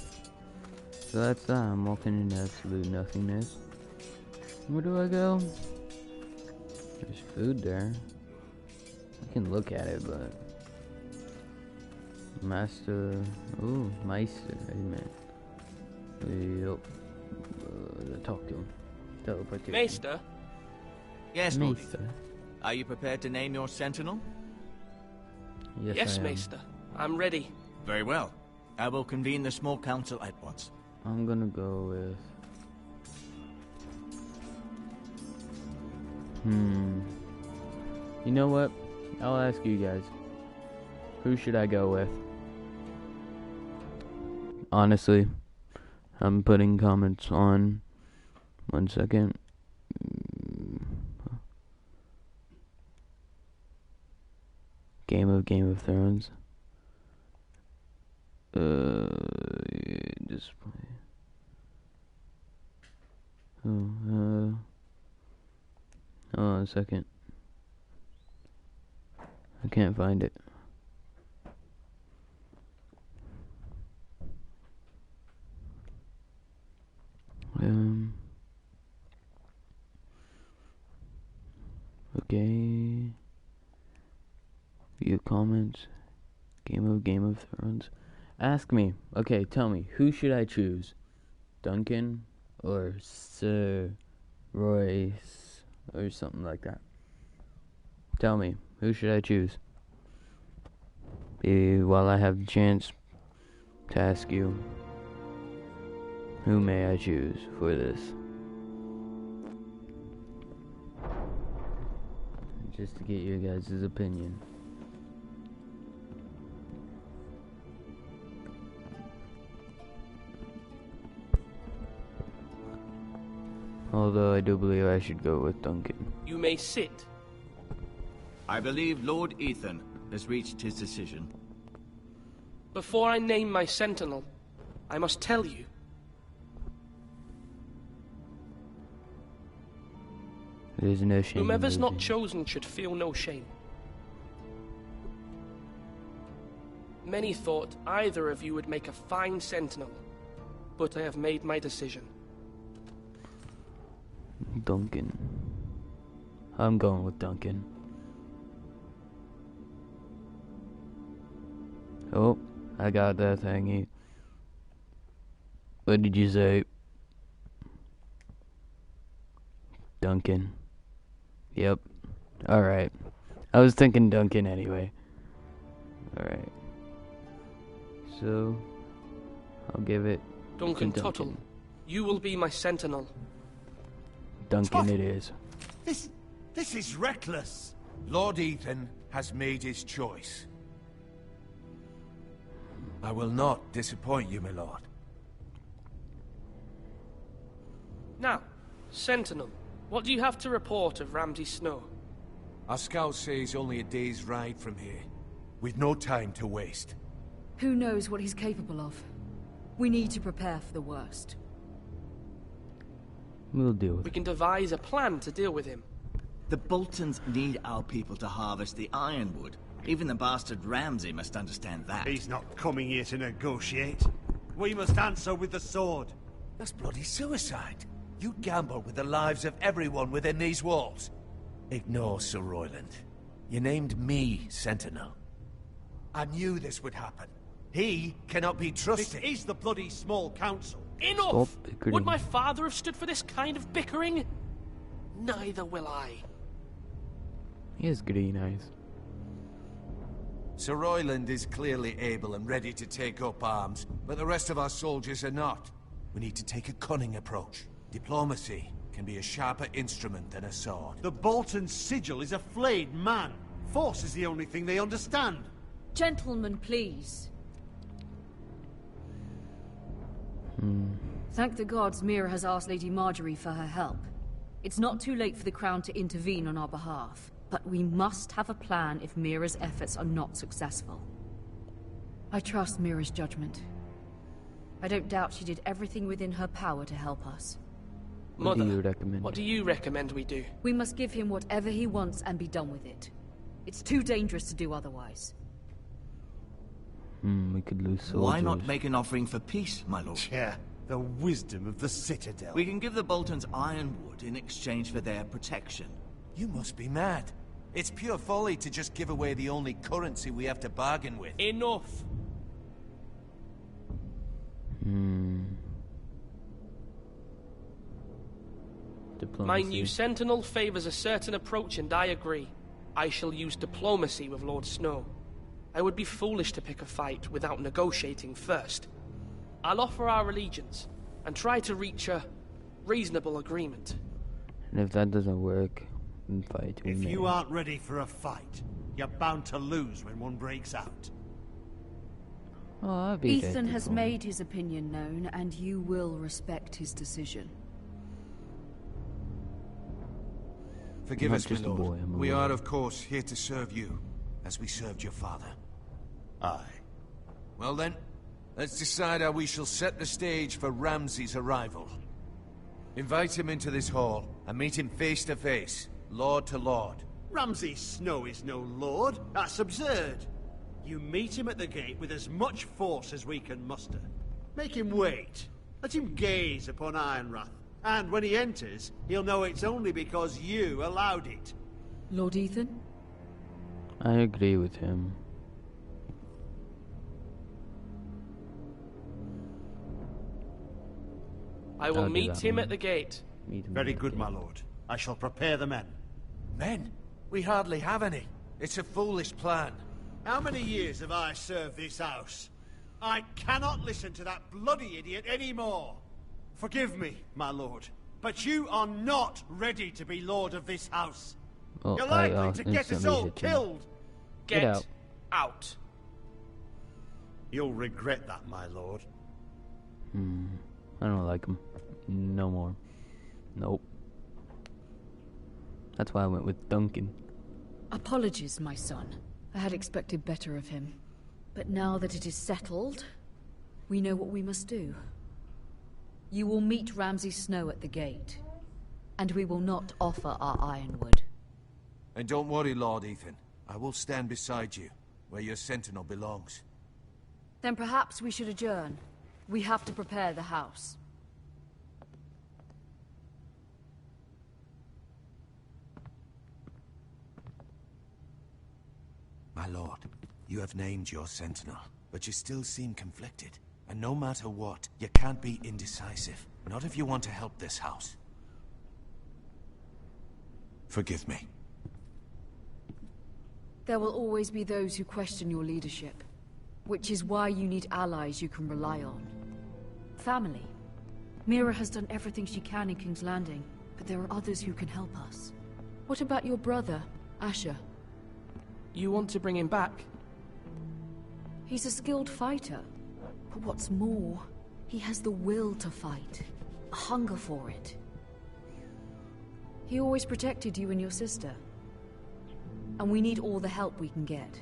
So that's that. I'm walking in absolute nothingness. Where do I go? There's food there. I can look at it, but... Master... Ooh, Meister. Amen. Yup. Talk to him. Teleport to him. Maester? Yes, Lord. Maester. Are you prepared to name your sentinel? Yes, Maester. I'm ready. Very well. I will convene the small council at once. I'm gonna go with... You know what? I'll ask you guys. Who should I go with? Honestly, I'm putting comments on. 1 second. Game of Thrones. Display. Hold on a second. I can't find it. Okay. View comments. Game of Thrones. Ask me. Okay, tell me. Who should I choose? Duncan or Sir Royce or something like that? Tell me. Who should I choose? While I have the chance to ask you, who may I choose for this? Just to get your guys' opinion. Although I do believe I should go with Duncan. You may sit. I believe Lord Ethan has reached his decision. Before I name my sentinel, I must tell you. There's no shame. Whomever's not chosen should feel no shame. Many thought either of you would make a fine sentinel, but I have made my decision. Duncan. I'm going with Duncan. Oh, I got that thingy. What did you say? Duncan. Yep. Alright. I was thinking Duncan anyway. Alright. So, I'll give it Duncan to Duncan. Tuttle, you will be my sentinel. Duncan it is. This is reckless. Lord Ethan has made his choice. I will not disappoint you, my lord. Now, sentinel, what do you have to report of Ramsay Snow? Our scouts say he's only a day's ride from here, with no time to waste. Who knows what he's capable of? We need to prepare for the worst. We'll deal with We can devise a plan to deal with him. The Boltons need our people to harvest the ironwood. Even the bastard Ramsay must understand that. He's not coming here to negotiate. We must answer with the sword. That's bloody suicide. You gamble with the lives of everyone within these walls. Ignore Sir Royland. You named me Sentinel. I knew this would happen. He cannot be trusted. This is the bloody small council. Enough! Would my father have stood for this kind of bickering? Neither will I. He has green eyes. Sir Royland is clearly able and ready to take up arms, but the rest of our soldiers are not. We need to take a cunning approach. Diplomacy can be a sharper instrument than a sword. The Bolton sigil is a flayed man. Force is the only thing they understand. Gentlemen, please. Thank the gods Mira has asked Lady Marjorie for her help. It's not too late for the Crown to intervene on our behalf, but we must have a plan if Mira's efforts are not successful. I trust Mira's judgment. I don't doubt she did everything within her power to help us. Mother, what do you recommend? What do you recommend we do? We must give him whatever he wants and be done with it. It's too dangerous to do otherwise. We could lose soldiers. Why not make an offering for peace, my lord? Yeah, the wisdom of the Citadel. We can give the Boltons ironwood in exchange for their protection. You must be mad. It's pure folly to just give away the only currency we have to bargain with. Enough! Diplomacy. My new sentinel favors a certain approach, and I agree. I shall use diplomacy with Lord Snow. I would be foolish to pick a fight without negotiating first. I'll offer our allegiance, and try to reach a reasonable agreement. And if that doesn't work, then fight. If you aren't ready for a fight, you're bound to lose when one breaks out. Oh, Ethan has made his opinion known, and you will respect his decision. Forgive I'm us, not my just a boy, lord. I'm a We lord. are, of course, here to serve you, as we served your father. Aye. Well then, let's decide how we shall set the stage for Ramsay's arrival. Invite him into this hall, and meet him face to face, lord to lord. Ramsay Snow is no lord. That's absurd. You meet him at the gate with as much force as we can muster. Make him wait. Let him gaze upon Ironrath. And when he enters, he'll know it's only because you allowed it. Lord Ethan? I agree with him. I will I'll do meet that him one. at the gate. Very good, my lord. I shall prepare the men. Men? We hardly have any. It's a foolish plan. How many years have I served this house? I cannot listen to that bloody idiot anymore. Forgive me, my lord, but you are not ready to be lord of this house. Well, You're likely to get us all killed. Get out. You'll regret that, my lord. I don't like him. No more. Nope. That's why I went with Duncan. Apologies, my son. I had expected better of him. But now that it is settled, we know what we must do. You will meet Ramsay Snow at the gate, and we will not offer our ironwood. And don't worry, Lord Ethan. I will stand beside you, where your sentinel belongs. Then perhaps we should adjourn. We have to prepare the house. My lord, you have named your sentinel, but you still seem conflicted. And no matter what, you can't be indecisive. Not if you want to help this house. Forgive me. There will always be those who question your leadership, which is why you need allies you can rely on. Family. Mira has done everything she can in King's Landing, but there are others who can help us. What about your brother, Asher? You want to bring him back? He's a skilled fighter. But what's more, he has the will to fight. A hunger for it. He always protected you and your sister. And we need all the help we can get.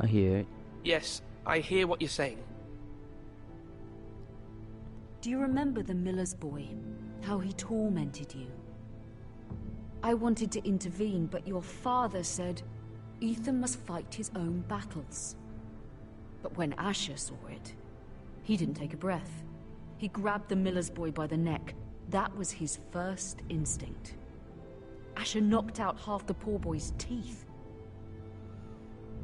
I hear it. Yes, I hear what you're saying. Do you remember the miller's boy? How he tormented you? I wanted to intervene, but your father said Ethan must fight his own battles. But when Asher saw it, he didn't take a breath. He grabbed the miller's boy by the neck. That was his first instinct. Asher knocked out half the poor boy's teeth.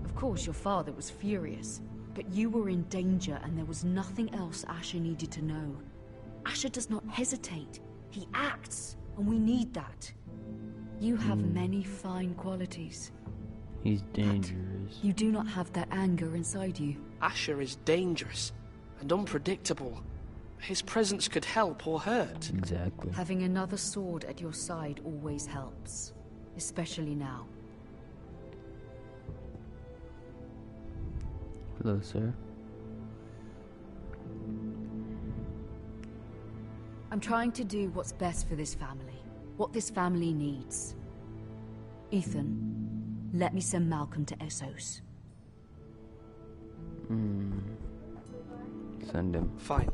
Of course, your father was furious, but you were in danger and there was nothing else Asher needed to know. Asher does not hesitate. He acts, and we need that. You have many fine qualities. He's dangerous. You do not have that anger inside you. Asher is dangerous and unpredictable. His presence could help or hurt. Exactly. Having another sword at your side always helps, especially now. Hello, sir. I'm trying to do what's best for this family, what this family needs. Ethan, let me send Malcolm to Essos. Send him. Fine.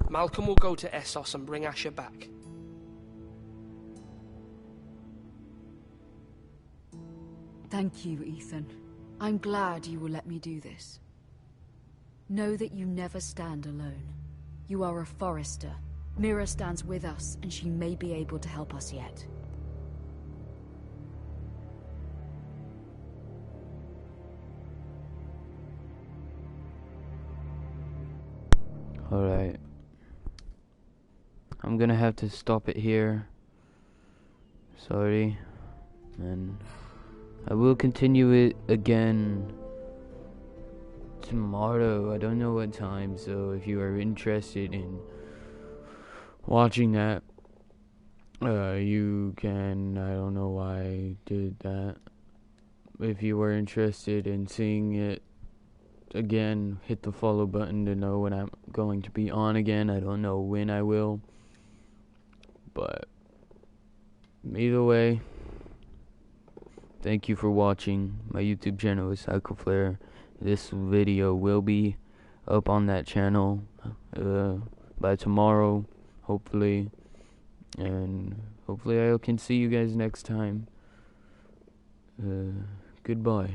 Malcolm will go to Essos and bring Asher back. Thank you, Ethan. I'm glad you will let me do this. Know that you never stand alone. You are a Forester. Mira stands with us, and she may be able to help us yet. Alright. I'm gonna have to stop it here. Sorry. And I will continue it again tomorrow. I don't know what time, so if you are interested in watching that, you can. I don't know why I did that. If you were interested in seeing it again, hit the follow button to know when I'm going to be on again. I don't know when I will, but either way, thank you for watching. My YouTube channel is Cycleflare. This video will be up on that channel by tomorrow, hopefully, and hopefully I can see you guys next time. Goodbye.